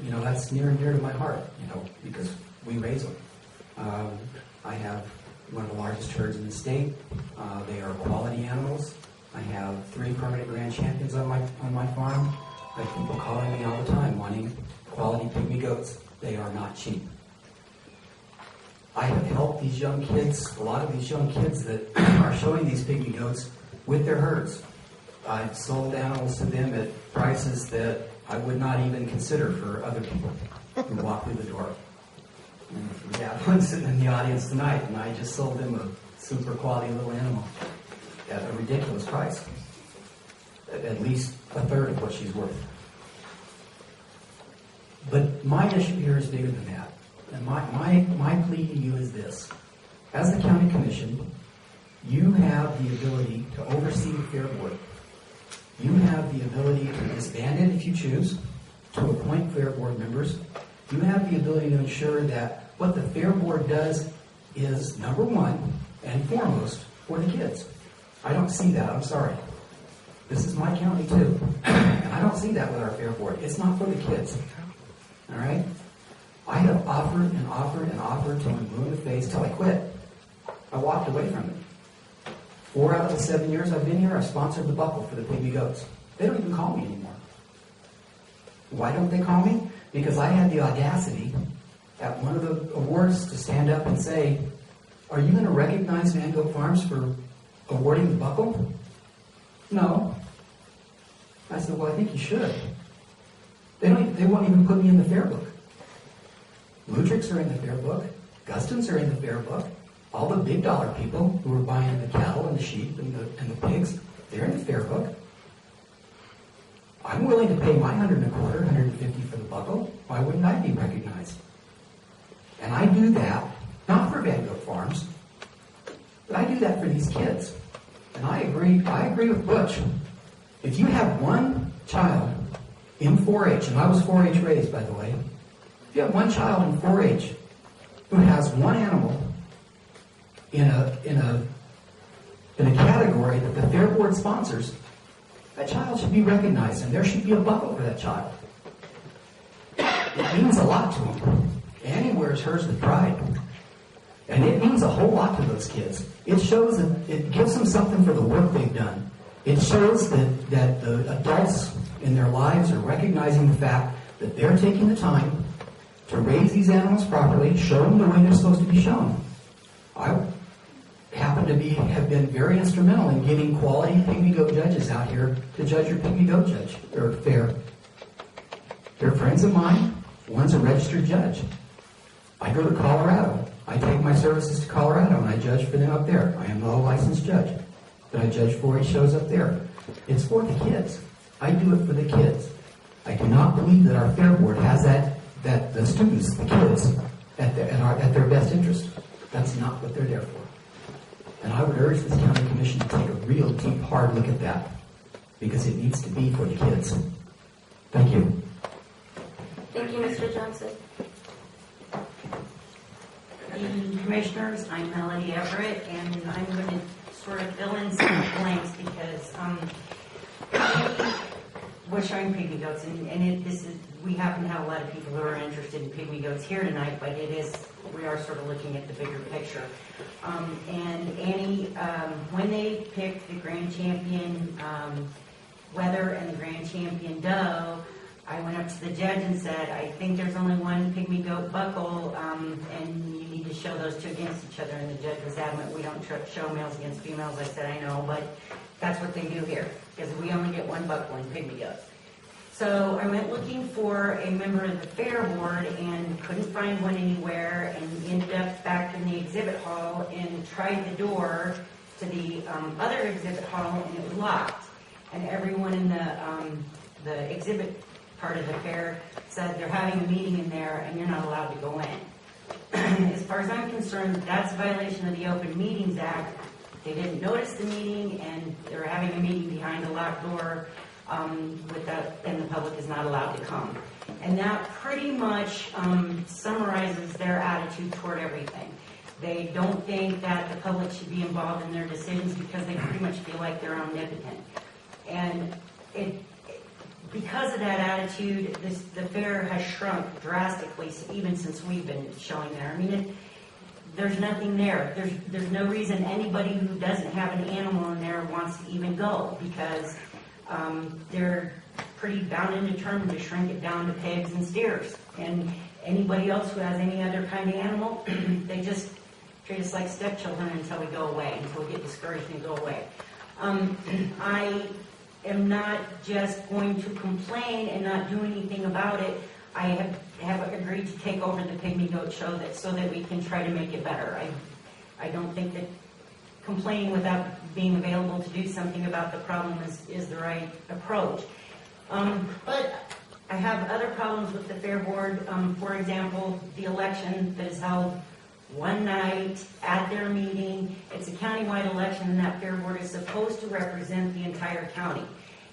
you know, that's near and dear to my heart, you know, because we raise them. I have one of the largest herds in the state. They are quality animals. I have 3 permanent grand champions on my farm. I have people calling me all the time wanting quality pygmy goats. They are not cheap. I have helped these young kids, a lot of these young kids that are showing these pygmy goats with their herds. I've sold animals to them at prices that I would not even consider for other people who walk through the door. And we have one sitting in the audience tonight, and I just sold them a super quality little animal at a ridiculous price. At least a third of what she's worth. But my issue here is bigger than that. And my plea to you is this. As the county commission, you have the ability to oversee the fair board. You have the ability to disband it if you choose, to appoint fair board members. You have the ability to ensure that what the fair board does is, number one and foremost, for the kids. I don't see that. I'm sorry. This is my county too. And I don't see that with our fair board. It's not for the kids. All right? I have offered and offered and offered till I'm blue in the face till I quit. I walked away from it. 4 out of the 7 years I've been here, I've sponsored the buckle for the pygmy goats. They don't even call me anymore. Why don't they call me? Because I had the audacity at one of the awards to stand up and say, are you going to recognize Van Goat Farms for awarding the buckle? No. I said, well, I think you should. They won't even put me in the fair book. Lutricks are in the fair book. Gustons are in the fair book. All the big dollar people who are buying the cattle and the sheep and the pigs, they're in the fair book. I'm willing to pay my $125, $150 for the buckle. Why wouldn't I be recognized? And I do that, not for Van Goat Farms, but I do that for these kids. And I agree with Butch. If you have one child in 4-H, and I was 4-H raised, by the way, if you have one child in 4-H who has one animal in a category that the fair board sponsors, that child should be recognized, and there should be a buckle for that child. It means a lot to them. Annie wears hers with pride. And it means a whole lot to those kids. It shows that it gives them something for the work they've done. It shows that the adults in their lives are recognizing the fact that they're taking the time to raise these animals properly, show them the way they're supposed to be shown. I happen to have been very instrumental in getting quality pygmy goat judges out here to judge your pygmy goat judge or fair. They're friends of mine. One's a registered judge. I go to Colorado. I take my services to Colorado and I judge for them up there. I am not a licensed judge, but I judge 4-H shows up there. It's for the kids. I do it for the kids. I do not believe that our fair board has that the students, the kids, at their best interest. That's not what they're there for. And I would urge this county commission to take a real deep, hard look at that, because it needs to be for the kids. Thank you. Thank you, Mr. Johnson. Good evening, Commissioners. I'm Melody Everett, and I'm going to sort of fill in some blanks because we're showing pygmy goats, we happen to have a lot of people who are interested in pygmy goats here tonight, but we are sort of looking at the bigger picture. And Annie, when they picked the grand champion wether and the grand champion doe, I went up to the judge and said, I think there's only one pygmy goat buckle, and you need to show those two against each other. And the judge was adamant, we don't show males against females. I said, I know, but that's what they do here, because we only get one buckle in pygmy goats. So I went looking for a member of the fair board and couldn't find one anywhere, and ended up back in the exhibit hall and tried the door to the other exhibit hall, and it was locked. And everyone in the exhibit part of the fair said they're having a meeting in there and you're not allowed to go in. As far as I'm concerned, that's a violation of the Open Meetings Act. They didn't notice the meeting, and they were having a meeting behind a locked door and the public is not allowed to come. And that pretty much summarizes their attitude toward everything. They don't think that the public should be involved in their decisions because they pretty much feel like they're omnipotent. And because of that attitude, the fair has shrunk drastically, even since we've been showing there. I mean, there's nothing there. There's no reason anybody who doesn't have an animal in there wants to even go, because they're pretty bound and determined to shrink it down to pigs and steers. And anybody else who has any other kind of animal, they just treat us like stepchildren until we go away, until we get discouraged and go away. I am not just going to complain and not do anything about it. I have agreed to take over the Pygmy Goat Show so that we can try to make it better. I don't think that complaining without being available to do something about the problem is the right approach. But I have other problems with the Fair Board. For example, the election that is held one night at their meeting. It's a countywide election, and that Fair Board is supposed to represent the entire county.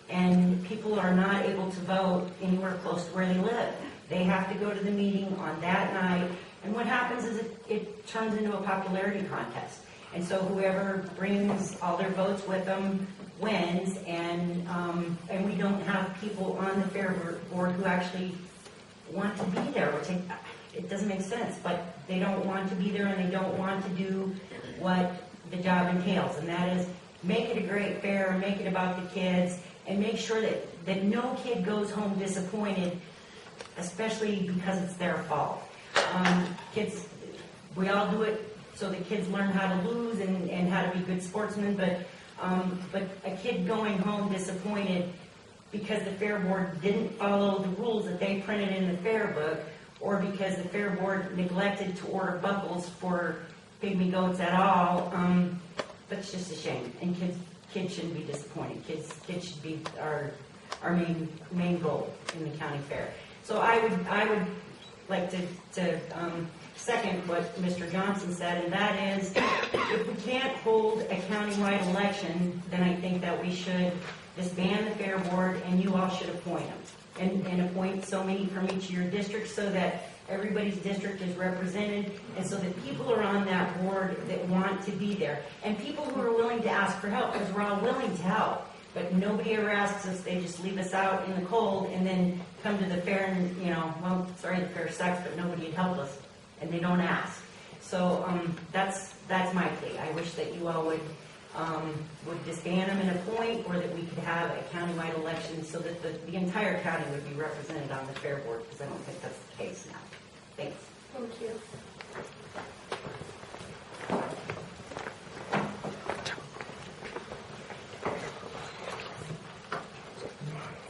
And people are not able to vote anywhere close to where they live. They have to go to the meeting on that night. And what happens is it turns into a popularity contest. And so whoever brings all their votes with them wins, and we don't have people on the Fair Board who actually want to be there, which it doesn't make sense, but they don't want to be there, and they don't want to do what the job entails, and that is make it a great fair, make it about the kids, and make sure that no kid goes home disappointed, especially because it's their fault. Kids, we all do it so the kids learn how to lose and how to be good sportsmen, but a kid going home disappointed because the Fair Board didn't follow the rules that they printed in the Fair Book, or because the Fair Board neglected to order buckles for pygmy goats at all, that's just a shame. And kids shouldn't be disappointed. Kids should be our main goal in the county fair. So I would like to second what Mr. Johnson said, and that is, if we can't hold a countywide election, then I think that we should disband the Fair Board, and you all should appoint them. And appoint so many from each of your districts so that everybody's district is represented, and so that people are on that board that want to be there. And people who are willing to ask for help, because we're all willing to help. But nobody ever asks us, they just leave us out in the cold and then come to the fair and, well, sorry, the fair sucks, but nobody would help us. And they don't ask. So that's my plea. I wish that you all would disband them and appoint, or that we could have a countywide election so that the entire county would be represented on the Fair Board, because I don't think that's the case now. Thanks. Thank you.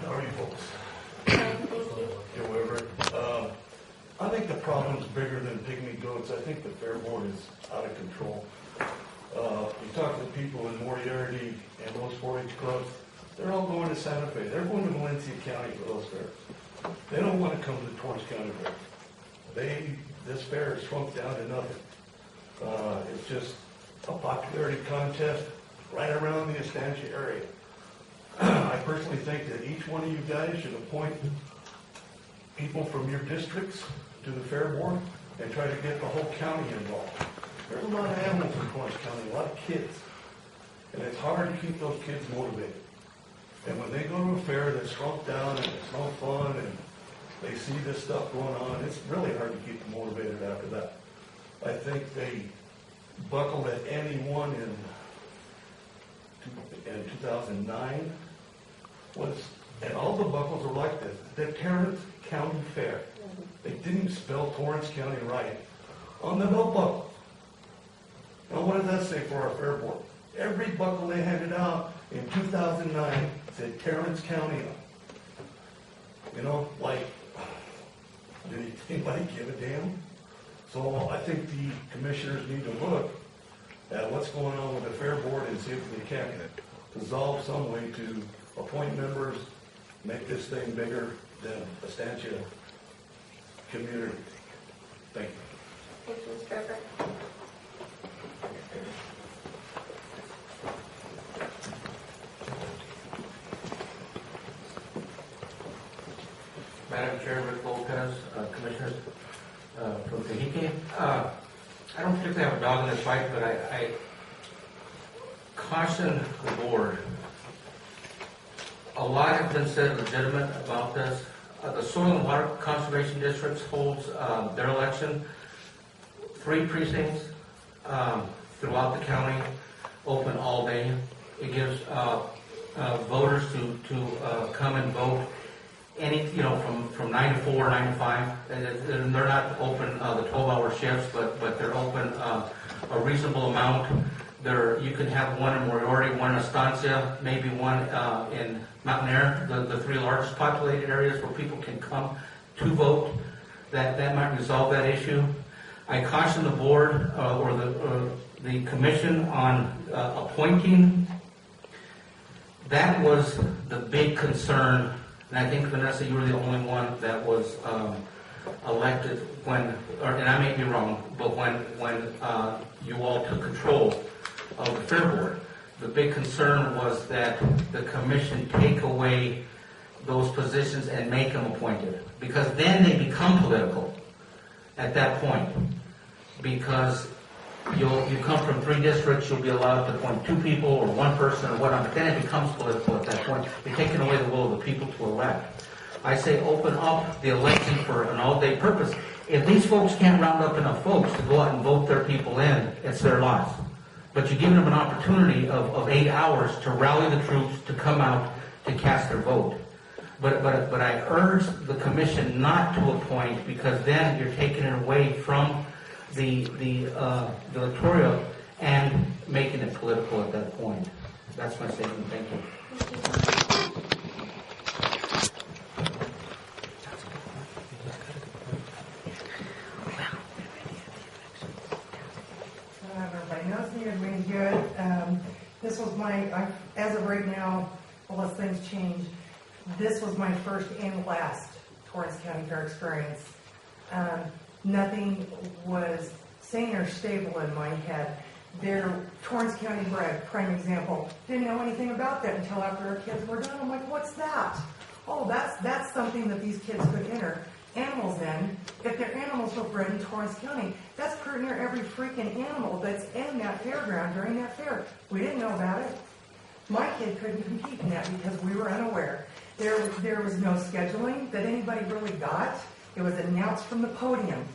How are you folks? Thank you. However, I think the problem's bigger than pygmy goats. I think the Fair Board is out of control. You talk to people in Moriarty and those 4-H clubs, they're all going to Santa Fe. They're going to Valencia County for those fairs. They don't want to come to the Torrance County Fair. This fair is shrunk down to nothing. It's just a popularity contest right around the Estancia area. I personally think that each one of you guys should appoint people from your districts to the Fair Board and try to get the whole county involved. There's a lot of animals in Torrance County, a lot of kids, and it's hard to keep those kids motivated. And when they go to a fair that's shrunk down and it's no fun and they see this stuff going on, it's really hard to keep them motivated after that. I think they buckled at anyone in 2009 and all the buckles are like this. The Tarrant County Fair. They didn't spell Torrance County right on the belt buckle. Now what does that say for our Fair Board? Every buckle they handed out in 2009 said Tarrance County on. Did anybody give a damn? So I think the commissioners need to look at what's going on with the Fair Board and see if they can dissolve some way to appoint members, make this thing bigger than Estancia community. Thank you. Thank you, Mr. Trevor. Madam Chair, Rick Lopez, Commissioners from Tahiti. I don't particularly have a dog in this fight, but I caution the board. A lot has been said legitimate about this. The Soil and Water Conservation District holds their election, 3 precincts throughout the county, open all day. It gives voters to come and vote from 9 to 4, 9 to 5. And they're not open the 12-hour shifts, but they're open a reasonable amount. You can have one in Moriarty, one in Estancia, maybe one in Mountain Air, the 3 largest populated areas where people can come to vote. That might resolve that issue. I caution the board or the commission on appointing. That was the big concern, and I think, Vanessa, you were the only one that was elected and I may be wrong, but when you all took control of the Fair Board, the big concern was that the commission take away those positions and make them appointed, because then they become political at that point. Because you come from 3 districts, you'll be allowed to appoint 2 people or 1 person or whatnot, but then it becomes political at that point. You're taking away the will of the people to elect. I say open up the election for an all-day purpose. If these folks can't round up enough folks to go out and vote their people in, it's their loss. But you're giving them an opportunity of 8 hours to rally the troops to come out to cast their vote. But I urge the commission not to appoint, because then you're taking it away from the electoral and making it political at that point. That's my statement. Thank you. Everybody knows me, everybody's good. This was as of right now, unless things change, this was my first and last Torrance County Fair experience. Nothing was sane or stable in my head. Torrance County bred, prime example, didn't know anything about that until after our kids were done. I'm like, what's that? Oh, that's something that these kids could enter animals in. If their animals were bred in Torrance County, that's pretty near every freaking animal that's in that fairground during that fair. We didn't know about it. My kid couldn't compete in that because we were unaware. There was no scheduling that anybody really got. It was announced from the podium.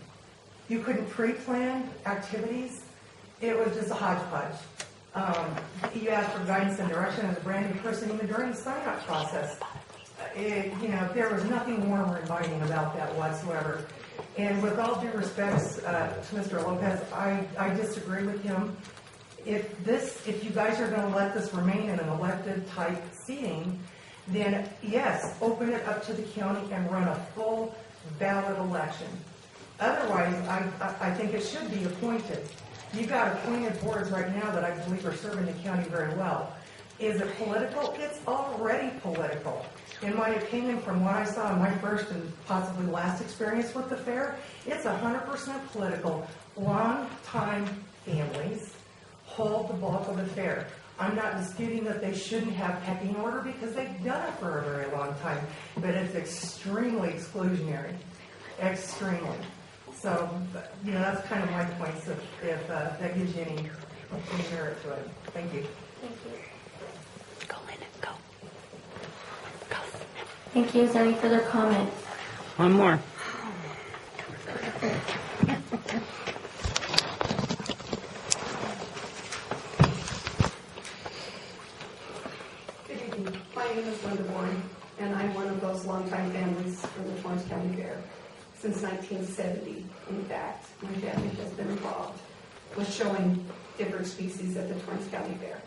You couldn't pre-plan activities. It was just a hodgepodge. You asked for guidance and direction as a brand new person even during the sign-up process. There was nothing warm or inviting about that whatsoever. And with all due respects to Mr. Lopez, I disagree with him. If you guys are going to let this remain in an elected type seating, then yes, open it up to the county and run a full ballot election. Otherwise, I think it should be appointed. You've got appointed boards right now that I believe are serving the county very well. Is it political? It's already political. In my opinion, from what I saw in my first and possibly last experience with the fair, it's 100% political. Long-time families hold the bulk of the fair. I'm not disputing that they shouldn't have pecking order because they've done it for a very long time, but it's extremely exclusionary. Extremely. So, that's kind of my points if that gives you any merit to it. Thank you. Thank you. Go, Lynn, go. Go. Thank you. Is there any further comment? One more. Good evening. My name is Linda Bourne, and I'm one of those longtime families from the Torrance County Fair. Since 1970, in fact, my family has been involved with showing different species at the Torrance County Fair.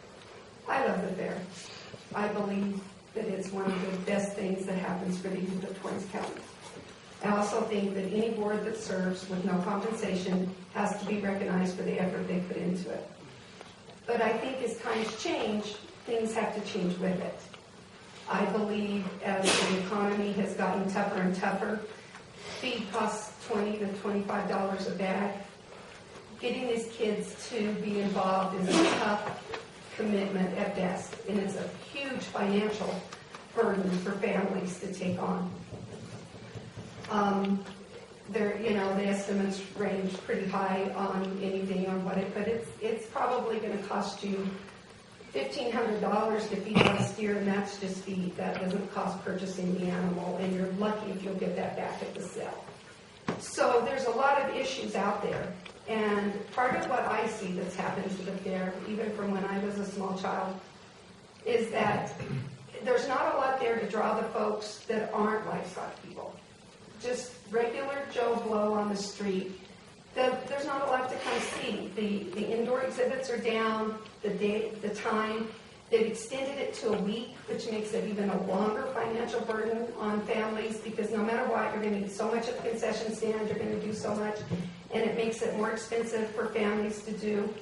I love the fair. I believe that it's one of the best things that happens for the youth of Torrance County. I also think that any board that serves with no compensation has to be recognized for the effort they put into it. But I think as times change, things have to change with it. I believe as the economy has gotten tougher and tougher, feed costs $20 to $25 a bag. Getting these kids to be involved is a tough commitment at best, and it's a huge financial burden for families to take on. the estimates range pretty high on anything on what but it's probably going to cost you $1,500 to feed that steer, and that's just feed. That doesn't cost purchasing the animal, and you're lucky if you'll get that back at the sale. So there's a lot of issues out there, and part of what I see that's happened to the fair, even from when I was a small child, is that there's not a lot there to draw the folks that aren't livestock people. Just regular Joe Blow on the street. There's not a lot to come see. The indoor exhibits are down, the time. They've extended it to a week, which makes it even a longer financial burden on families, because no matter what, you're going to eat so much at the concession stand, you're going to do so much, and it makes it more expensive for families to do.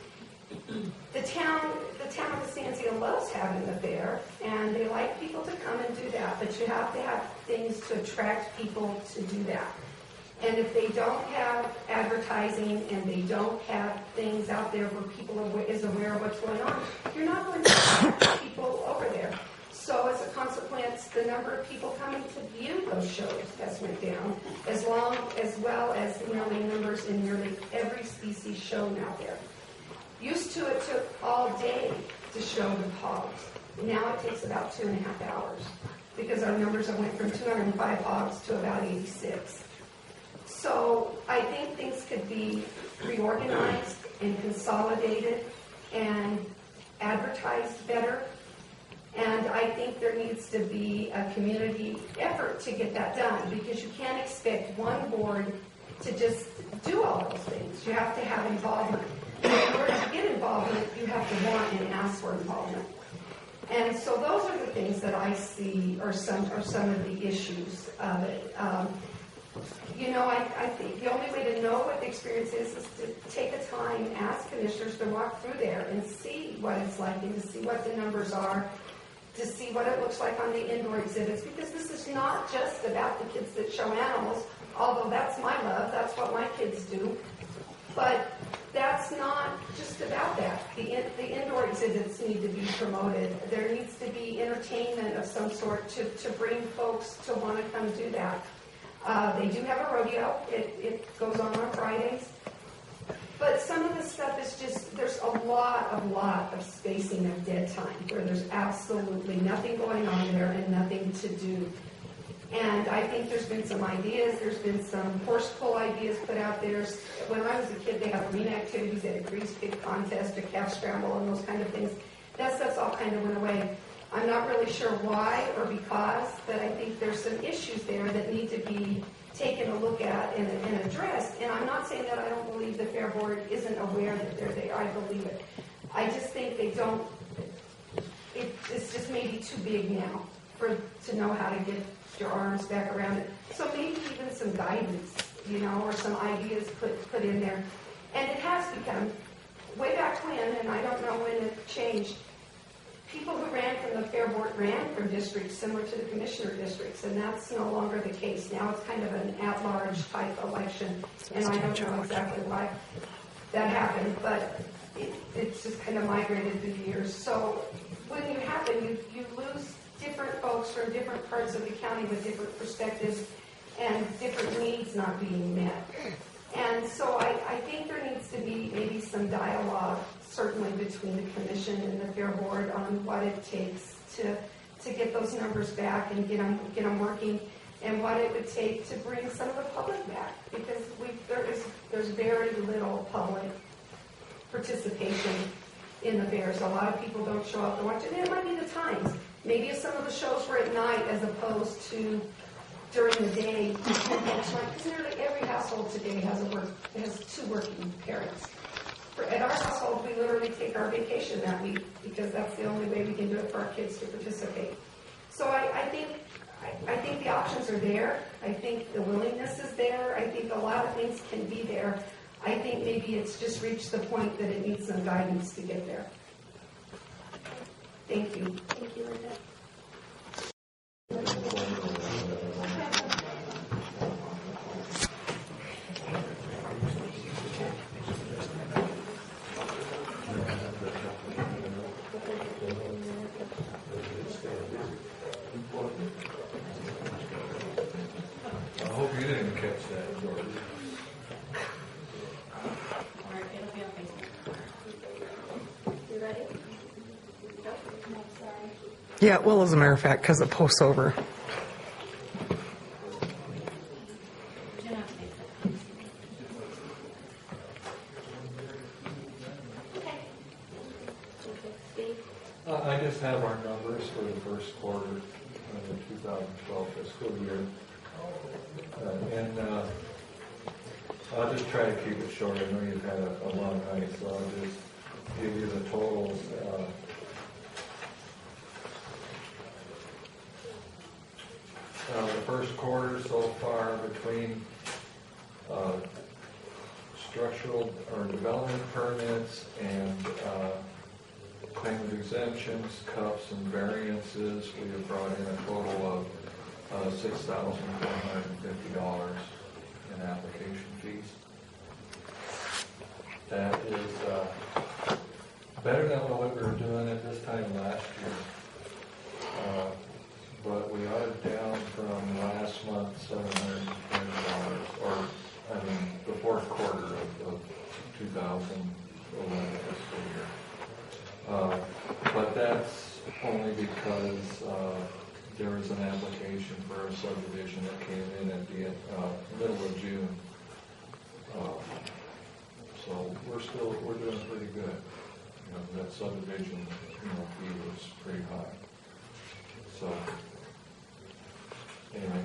The town of Estancia loves having the fair, and they like people to come and do that, but you have to have things to attract people to do that. And if they don't have advertising and they don't have things out there where people is aware of what's going on, you're not going to attract people over there. So as a consequence, the number of people coming to view those shows has went down, as well as nearly numbers in nearly every species shown out there. Used to, it took all day to show the hogs. Now it takes about 2.5 hours, because our numbers have went from 205 hogs to about 86. So I think things could be reorganized and consolidated and advertised better. And I think there needs to be a community effort to get that done, because you can't expect one board to just do all those things. You have to have involvement. In order to get involvement, you have to want and ask for involvement. And so those are the things that I see are some of the issues of it. I think the only way to know what the experience is to take the time, ask commissioners to walk through there and see what it's like, and to see what the numbers are, to see what it looks like on the indoor exhibits, because this is not just about the kids that show animals, although that's my love, that's what my kids do. But that's not just about that. The indoor exhibits need to be promoted. There needs to be entertainment of some sort to bring folks to want to come do that. They do have a rodeo. It goes on Fridays. But some of the stuff is just, there's a lot of spacing of dead time where there's absolutely nothing going on there and nothing to do. And I think there's been some ideas. There's been some horse pull ideas put out there. When I was a kid, they had arena activities. They had a grease pig contest, a calf scramble, and those kind of things. That stuff's all kind of went away. I'm not really sure why or because, but I think there's some issues there that need to be taken a look at and addressed. And I'm not saying that I don't believe the Fair Board isn't aware that they're there. I believe it. I just think they don't, it's just maybe too big now to know how to get your arms back around it. So maybe even some guidance, or some ideas put in there. And it has become, way back when, and I don't know when it changed, people who ran from the Fair Board ran from districts similar to the commissioner districts, and that's no longer the case. Now it's kind of an at-large type election, and I don't know exactly why that happened, but it's just kind of migrated through the years. So when you happen, you lose different folks from different parts of the county with different perspectives and different needs not being met. And so I think there needs to be maybe some dialogue, certainly between the commission and the Fair Board, on what it takes to get those numbers back and get them working, and what it would take to bring some of the public back, because there's very little public participation in the fairs. A lot of people don't show up to watch it, and it might be the times. Maybe if some of the shows were at night as opposed to during the day, because nearly every household today has two working parents. At our household, we literally take our vacation that week, because that's the only way we can do it for our kids to participate. So I think the options are there. I think the willingness is there. I think a lot of things can be there. I think maybe it's just reached the point that it needs some guidance to get there. Thank you. Thank you, Linda. I hope you didn't catch that, George. Or it'll be on Facebook. You ready? Nope. No, sorry. Yeah, it will, as a matter of fact, because it posts over. I just have our numbers for the first quarter of the 2012 fiscal year. And I'll just try to keep it short. I know you've had a long night, so I'll just give you the totals. The first quarter so far between structural or development permits and claim of exemptions, cups, and variances, we have brought in a total of $6,450 in application fees. That is better than what we were doing at this time last year. But we are down from last month $720, or I mean the fourth quarter of 2011 fiscal year. But that's only because there was an application for a subdivision that came in at the middle of June. So we're doing pretty good. You know, that subdivision, fee was pretty high. So anyway,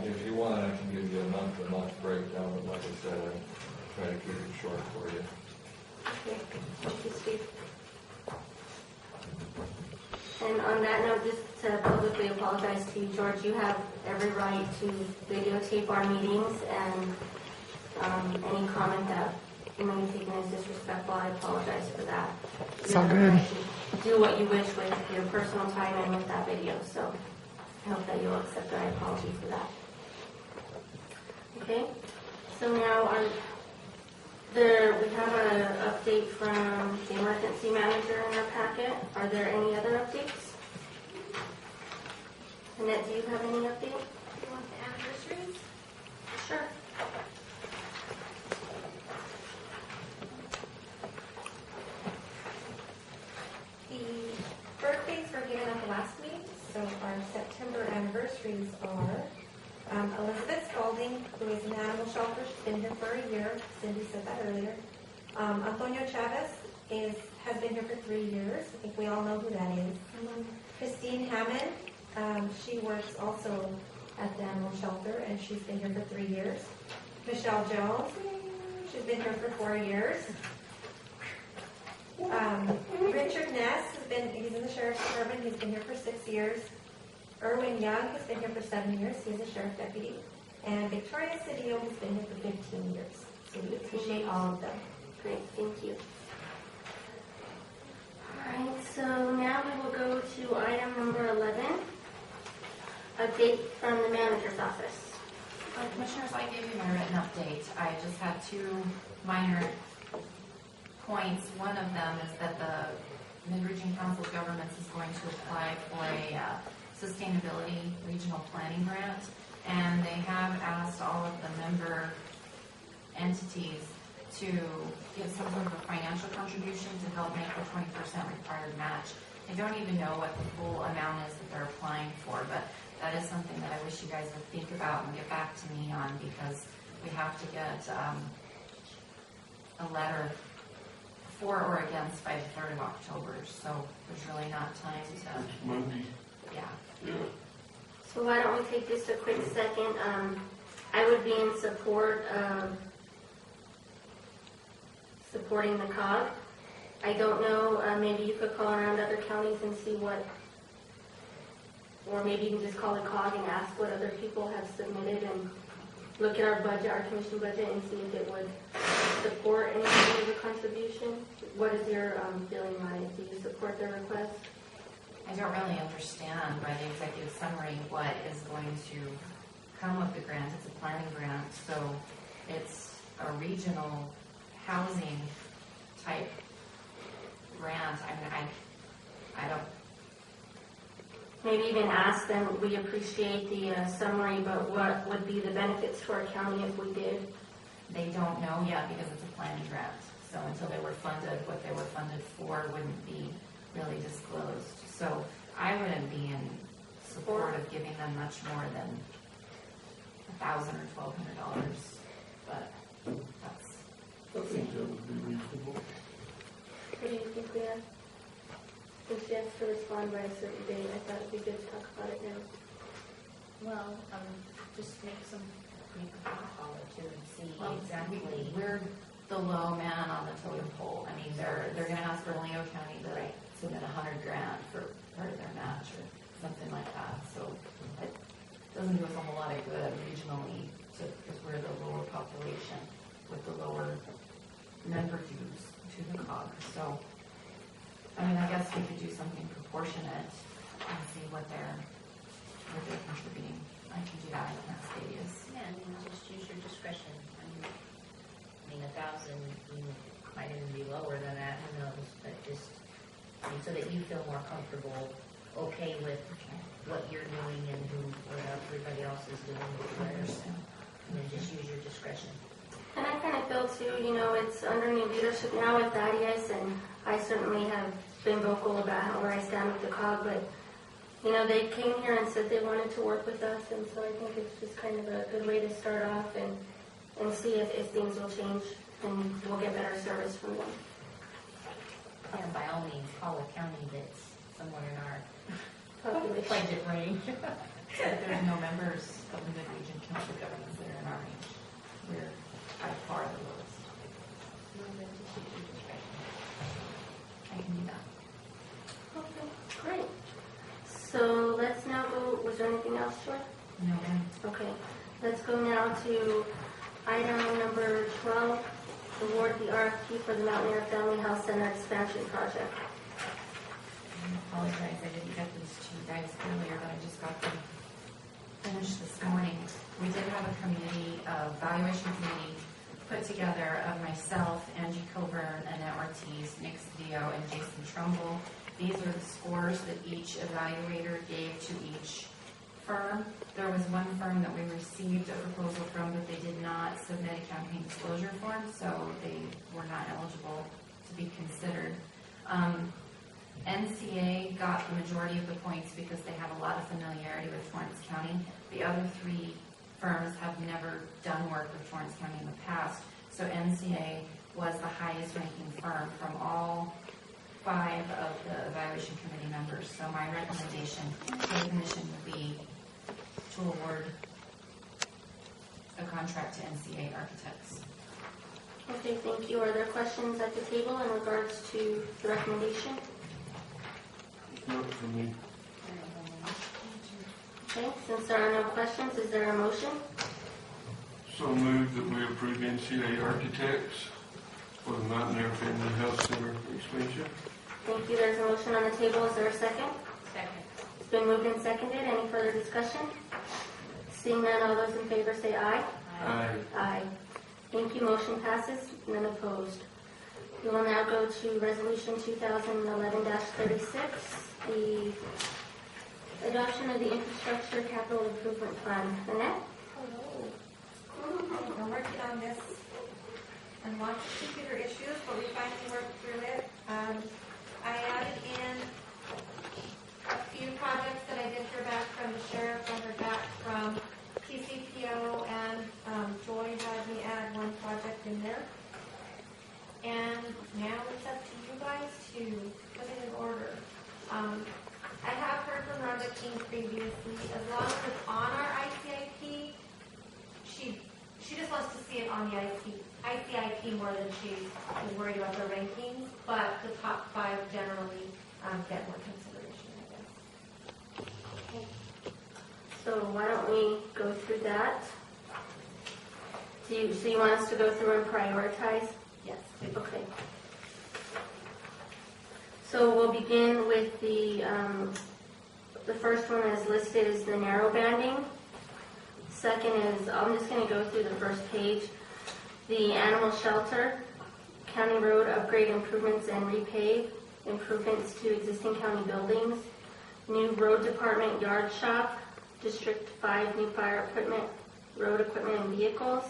if you want, I can give you a month breakdown. But like I said, I try to keep it short for you. Okay. Thank you, Steve. And on that note, just to publicly apologize to you, George, you have every right to videotape our meetings, and any comment that you may be taken as disrespectful, I apologize for that. It's all good. Do what you wish with your personal time and with that video, so I hope that you'll accept my apology for that. Okay, so now we have an update from the emergency manager in our packet. Are there any other updates? Annette, do you have any update? You want the anniversaries? Sure. The birthdays were given at the last meeting, so our September anniversaries are Elizabeth Spalding, who is in the animal shelter. She's been here for a year. Cindy said that earlier. Antonio Chavez has been here for 3 years. I think we all know who that is. Christine Hammond, she works also at the animal shelter, and she's been here for 3 years. Michelle Jones, she's been here for 4 years. Richard Ness he's in the sheriff's department. He's been here for 6 years. Erwin Young has been here for 7 years. He's a sheriff deputy. And Victoria Cedillo has been here for 15 years. So we appreciate all of them. Great, thank you. All right, so now we will go to item number 11, update from the manager's office. Commissioners, I gave you my written update. I just had 2 minor points. One of them is that the Mid-Region Council of Governments is going to apply for a sustainability regional planning grant, and they have asked all of the member entities to give some sort of a financial contribution to help make the 20% required match. I don't even know what the full amount is that they're applying for, but that is something that I wish you guys would think about and get back to me on, because we have to get a letter for or against by the 3rd of October, so there's really not time to... Monday. Yeah. So why don't we take just a quick second? I would be in support of supporting the COG. I don't know, maybe you could call around other counties and see what, or maybe you can just call the COG and ask what other people have submitted and look at our budget, our commission budget, and see if it would support any kind of a contribution. What is your feeling on it? Do you support their request? I don't really understand by the executive summary what is going to come with the grant. It's a planning grant, so it's a regional housing type grant. I mean, I don't, maybe even ask them, we appreciate the summary, but what would be the benefits to our county if we did? They don't know yet because it's a planning grant. So until they were funded, what they were funded for wouldn't be really disclosed. So I wouldn't be in support of giving them much more than $1,000 or $1,200, but that's. I think that would be reasonable. What do you think, Leah? If she has to respond by a certain date, I thought it'd be good to talk about it now. Well, just make a phone call or two and see Well, exactly. We're the low man on the totem pole. I mean, they're going to ask Bernalillo County to submit $100,000 for part of their match or something like that. So it doesn't do us a whole lot of good regionally because we're the lower population with the lower member dues to the COG. So, I mean, I guess we could do something proportionate and see what they're contributing. I can do that in the next stages. Yeah, and just use your discretion. I mean, 1,000, you might even be lower than that, who knows, but just, so that you feel more comfortable, okay with what you're doing and what everybody else is doing with theirs, and then just use your discretion. And I kind of feel too, it's under new leadership now with Thaddeus, and I certainly have been vocal about where I stand with the COG, but they came here and said they wanted to work with us, and so I think it's just kind of a good way to start off and see if things will change and we'll get better service from them. And by all means, call a county that's somewhere in our Population. budget range. There's no members of the mid-region council governments that are in our range. We're by far the lowest. I can do that. Okay, great. So let's now go, was there anything else, Joy? No, ma'am. Okay, let's go now to item number 12, award the RFP for the Mountain Air Family Health Center expansion project. I apologize, I didn't get these to you guys earlier, but I just got them finished this morning. We did have a evaluation committee put together of myself, Angie Coburn, Annette Ortiz, Nick Cedillo, and Jason Trumbull. These are the scores that each evaluator gave to each firm. There was one firm that we received a proposal from, but they did not submit a campaign disclosure form, so they were not eligible to be considered. NCA got the majority of the points because they have a lot of familiarity with Torrance County. The other three firms have never done work with Torrance County in the past, so NCA was the highest ranking firm from all 5 of the evaluation committee members. So my recommendation to the commission would be to award a contract to NCA Architects. Okay, thank you. Are there questions at the table in regards to the recommendation? Not for me. Okay, since there are no questions, is there a motion? So moved that we approve NCA Architects for the Mountain Air Family Health Center expansion. Thank you. There's a motion on the table. Is there a second? Second. It's been moved and seconded. Any further discussion? Seeing none, all those in favor say aye. Aye. Aye. Thank you. Motion passes. None opposed. We will now go to Resolution 2011-36, the adoption of the Infrastructure Capital Improvement Plan. Annette? I've been working on this and lots of computer issues, but we finally worked through it. I added in a few projects that I did hear back from the sheriff, I heard back from TCPO, and Joy had me add one project in there. And now it's up to you guys to put it in order. I have heard from Rhonda King previously, as long as it's on our ICIP, she just wants to see it on the ICIP more than she's worried about the rankings, but the top 5 generally get more consideration, I guess. Okay. So why don't we go through that? So you want us to go through and prioritize? Yes. Okay. So we'll begin with the first one as listed is the narrow banding. Second is, I'm just going to go through the first page. The animal shelter, county road upgrade improvements and repave, improvements to existing county buildings, new road department yard shop, District 5 new fire equipment, road equipment and vehicles,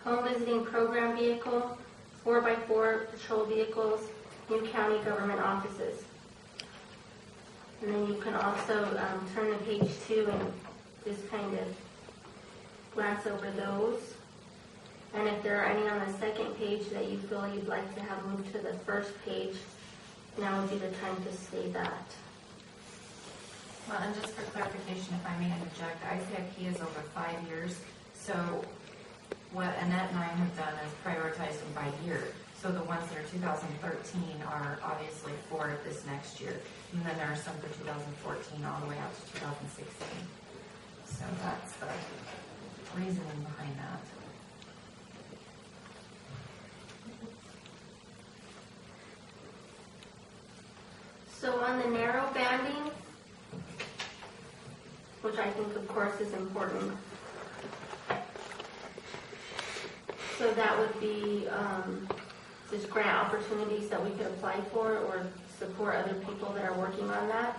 home visiting program vehicle, 4x4 patrol vehicles, new county government offices. And then you can also turn to page 2 and just kind of glance over those. And if there are any on the second page that you feel you'd like to have moved to the first page, now would be the time to say that. Well, and just for clarification, if I may interject, ICIP is over 5 years. So what Annette and I have done is prioritize them by year. So the ones that are 2013 are obviously for this next year. And then there are some for 2014 all the way out to 2016. So that's the reasoning behind that. So on the narrow banding, which I think of course is important, so that would be just grant opportunities that we could apply for or support other people that are working on that.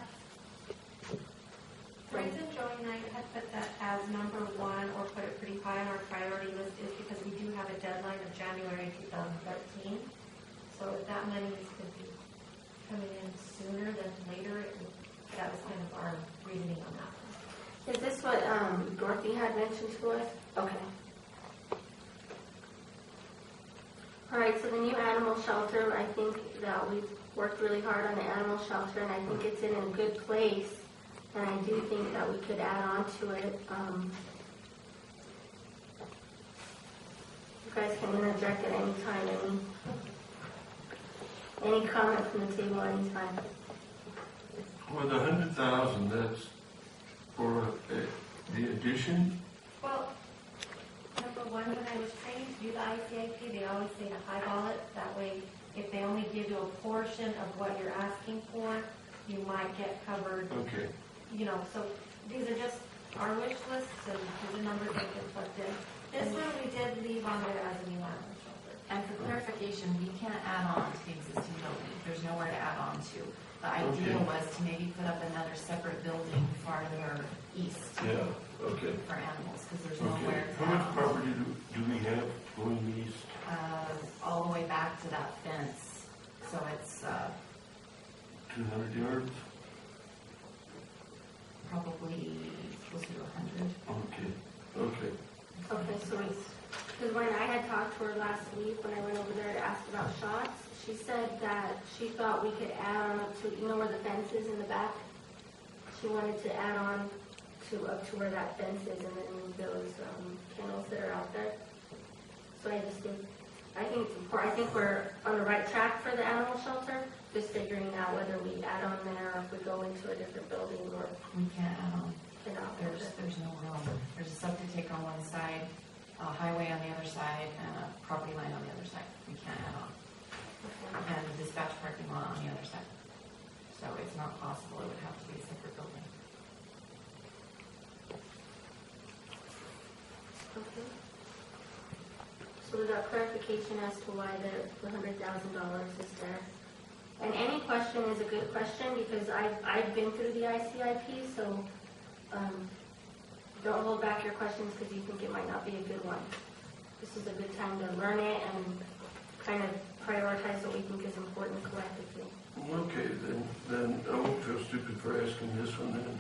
The reason Joey and I had put that as number 1 or put it pretty high on our priority list is because we do have a deadline of January 2013. So if that money could be coming in sooner than later, that was kind of our reasoning on that one. Is this what Dorothy had mentioned to us? Okay. All right, so the new animal shelter, I think that we've worked really hard on the animal shelter, and I think it's in a good place, and I do think that we could add on to it. You guys can interject at any time, any comment from the table anytime. Well, the 100,000, that's for the addition? Well, number 1, when I was trained to do the ICIP, they always say to highball it. That way, if they only give you a portion of what you're asking for, you might get covered. Okay. You know, so these are just our wish lists and the numbers that get plugged in. This one we did leave on there as a new animal shelter. And for clarification, we can't add on to the existing building. There's nowhere to add on to. The idea was to maybe put up another separate building farther east. Yeah, okay. For animals, because there's Okay. nowhere to How much add on. property do we have going east? All the way back to that fence. So it's 200 yards? probably closer to 100. Okay, okay. Okay, so it's, because when I had talked to her last week, when I went over there to ask about shots, she said that she thought we could add on up to, you know where the fence is in the back? She wanted to add on to up to where that fence is and then move those kennels that are out there. So I just think, I think it's important. I think we're on the right track for the animal shelter, just figuring out whether we add on there or if we go into a different building or. We can't add on. Cannot. There's no room. There's a septic tank on one side, a highway on the other side, and a property line on the other side. We can't add on. And the dispatch parking lot on the other side. So it's not possible. It would have to be a separate building. Okay. So we got clarification as to why the $100,000 is there. And any question is a good question because I've been through the ICIP, so don't hold back your questions because you think it might not be a good one. This is a good time to learn it and kind of prioritize what we think is important collectively. Okay, then I won't feel stupid for asking this one then.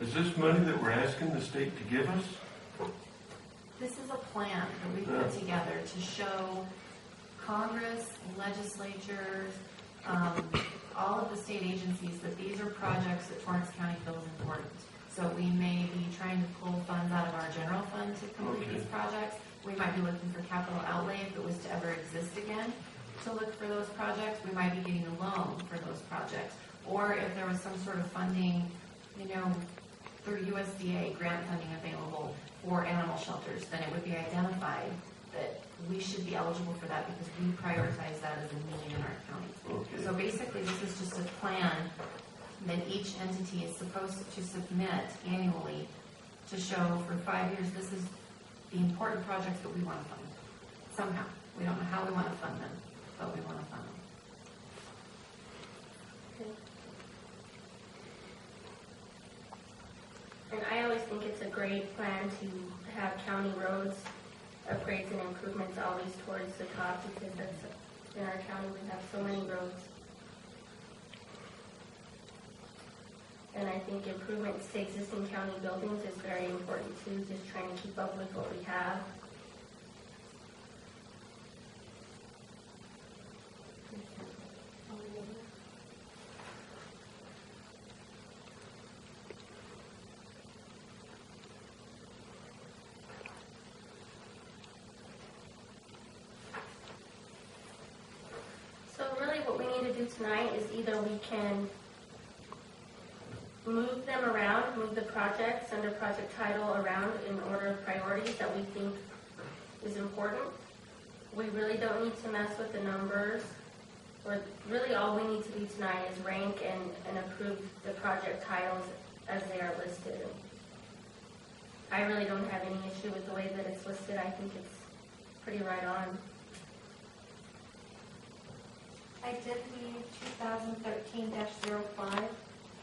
Is this money that we're asking the state to give us? This is a plan that we put together to show Congress, legislatures, all of the state agencies that these are projects that Torrance County feels important. So we may be trying to pull funds out of our general fund to complete these projects. We might be looking for capital outlay if it was to ever exist again to look for those projects. We might be getting a loan for those projects. Or if there was some sort of funding, through USDA grant funding available for animal shelters, then it would be identified that we should be eligible for that because we prioritize that as a need in our county. Okay. So basically, this is just a plan that each entity is supposed to submit annually to show for 5 years this is the important projects that we want to fund. Somehow. We don't know how we want to fund them, but we want to fund them. Okay. And I always think it's a great plan to have county roads upgrades and improvements always towards the top, because that's, in our county, we have so many roads. And I think improvements to existing county buildings is very important too, just trying to keep up with what we have. So really what we need to do tonight is either we can move them around, move the projects under project title around in order of priorities that we think is important. We really don't need to mess with the numbers, or really all we need to do tonight is rank and approve the project titles as they are listed. I really don't have any issue with the way that it's listed. I think it's pretty right on. I did leave 2013-05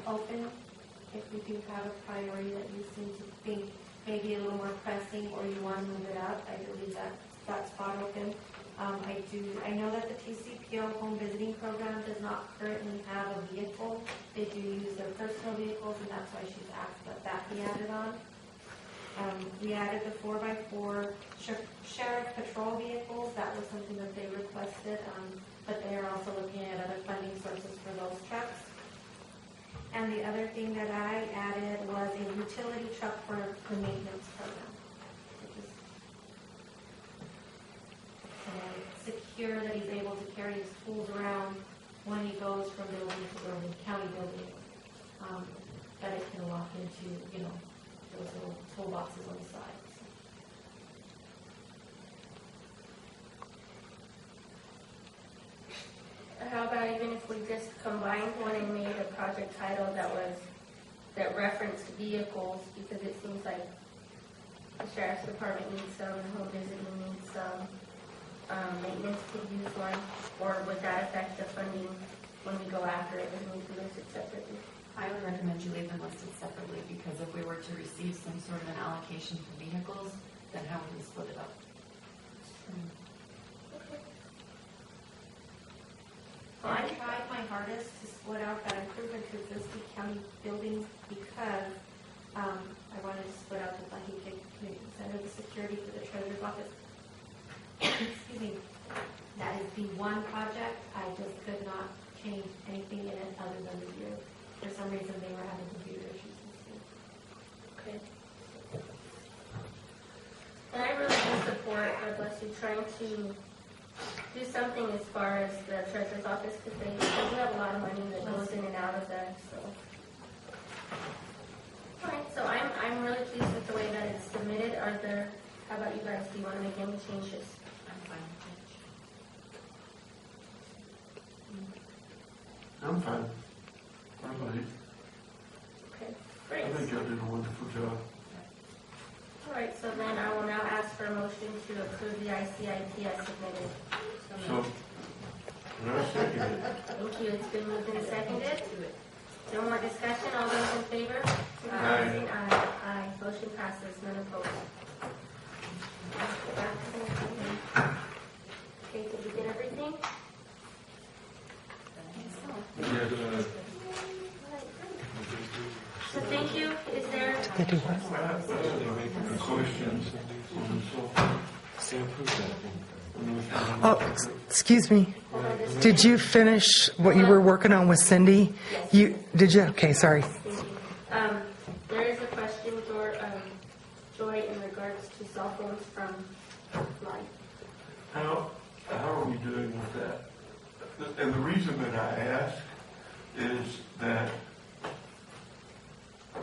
open. If we do have a priority that you seem to think maybe a little more pressing, or you want to move it up, I believe that spot open. I know that the TCPO home visiting program does not currently have a vehicle. They do use their personal vehicles, and that's why she's asked that that be added on. We added the 4x4 sheriff patrol vehicles. That was something that they requested, but they are also looking at other funding sources for those trucks. And the other thing that I added was a utility truck for the maintenance program. Secure that he's able to carry his tools around when he goes from building to building, county building, that it can walk into, those little toolboxes on the side. How about even if we just combined one and made a project title that referenced vehicles, because it seems like the sheriff's department needs some, the home visiting needs some, maintenance could use one, or would that affect the funding when we go after it and we do this separately? I would recommend you leave them listed separately, because if we were to receive some sort of an allocation for vehicles, then how would we split it up? Well, I tried my hardest to split out that improvement to existing county buildings, because I wanted to split out the funding community center, the security for the treasurer's office. Excuse me. That is the one project. I just could not change anything in it other than the year. For some reason, they were having computer issues. Okay. And I really do support, God bless you, trying to do something as far as the treasurer's office, because they do have a lot of money that goes in and out of that. So, all right. So I'm really pleased with the way that it's submitted. How about you guys? Do you want to make any changes? I'm fine with it. I'm fine. I'm ready. Okay, I great. think y'all did a wonderful job. All right, so then I will now ask for a motion to approve the ICIP as submitted. So, I second it. Thank you. It's been moved and seconded. No more discussion. All those in favor? Aye. Aye. Aye. Motion passes. None opposed. Okay, did we get everything? Yes, So thank you. Is there? questions? Oh, excuse me. Did you finish what you were working on with Cindy? Yes. Did you? Okay, sorry. There is a question, Joy, in regards to cell phones from Life. How are we doing with that? And the reason that I ask is that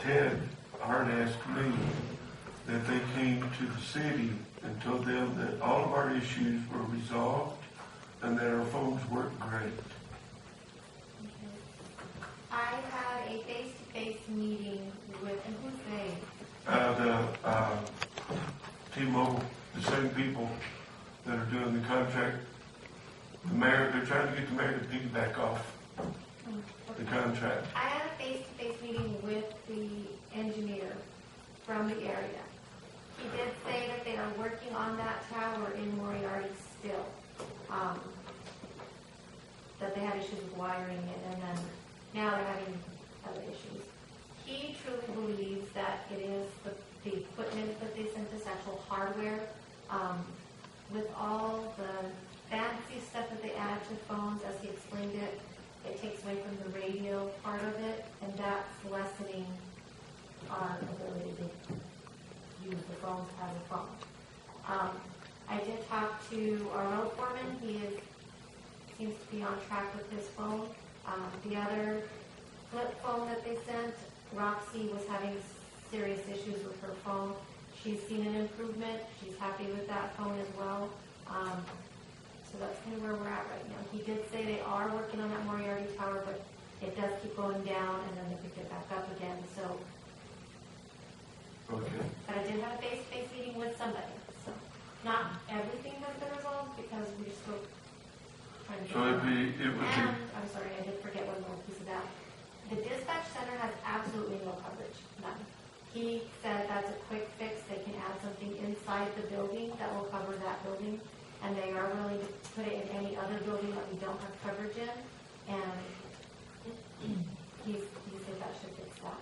Ted Hart asked me that they came to the city and told them that all of our issues were resolved and that our phones worked great. I had a face-to-face meeting with, and who's they? T-Mobile, the same people that are doing the contract. The mayor, they're trying to get the mayor to piggyback off the contract. I had a face-to-face meeting with the engineer from the area. He did say that they are working on that tower in Moriarty still. That they had issues with wiring it, and then now they're having other issues. He truly believes that it is the equipment that they sent us, actual hardware, with all the fancy stuff that they add to phones, as he explained it, it takes away from the radio part of it, and that's lessening our ability to use the phones as a phone. I did talk to our road foreman. He seems to be on track with his phone. The other flip phone that they sent, Roxy was having serious issues with her phone. She's seen an improvement. She's happy with that phone as well. So that's kind of where we're at right now. He did say they are working on that Moriarty tower, but it does keep going down, and then they pick it back up again. So, Okay. but I did have a face-to-face meeting with somebody. So not everything has been resolved because we're still trying to. So it would be. And I'm sorry, I did forget one more piece of that. The dispatch center has absolutely no coverage, none. He said that's a quick fix. They can add something inside the building that will cover that building, and they are willing to put it in any other building that we don't have coverage in. And he said that should fix that.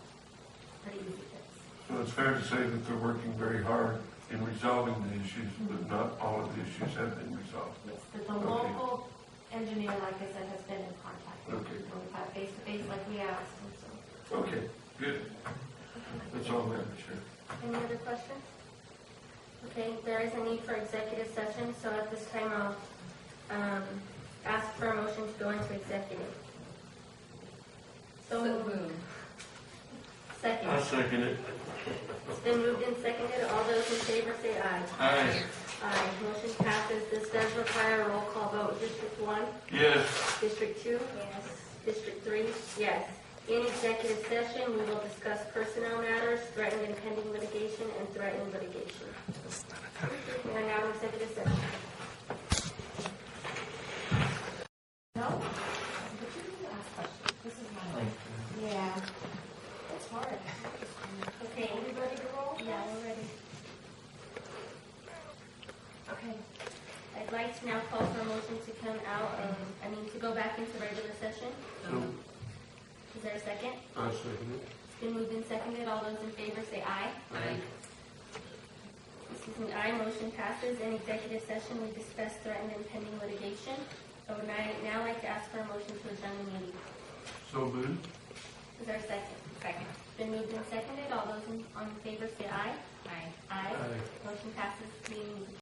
Pretty easy fix. So it's fair to say that they're working very hard in resolving the issues, but not all of the issues have been resolved. Yes, but the local engineer, like I said, has been in contact. Okay. And we've had face-to-face like we asked. And so. Okay, good. That's all, Madam Chair. Any other questions? Okay, there is a need for executive session, so at this time I'll ask for a motion to go into executive. So moved. Second. I second it. It's been moved and seconded. All those in favor say aye. Aye. Aye. Motion passes. This does require a roll call vote. District 1? Yes. District 2? Yes. District 3? Yes. In executive session, we will discuss personnel matters, threatened and pending litigation, and threatened litigation. We are now in executive session. No? But you didn't ask questions. This is my life. Yeah. It's hard. Okay. Are we ready to roll? Yeah, we're ready. Okay. I'd like to now call for a motion to come out of, to go back into regular session. Is there a second? I second it. It's been moved and seconded. All those in favor say aye. Aye. Excuse me, aye. Motion passes. In executive session, we discussed threatened and pending litigation. I would now like to ask for a motion to adjourn the meeting. So moved. Is there a second? Second. It's been moved and seconded. All those in favor say aye. Aye. Aye. Aye. Motion passes. Meeting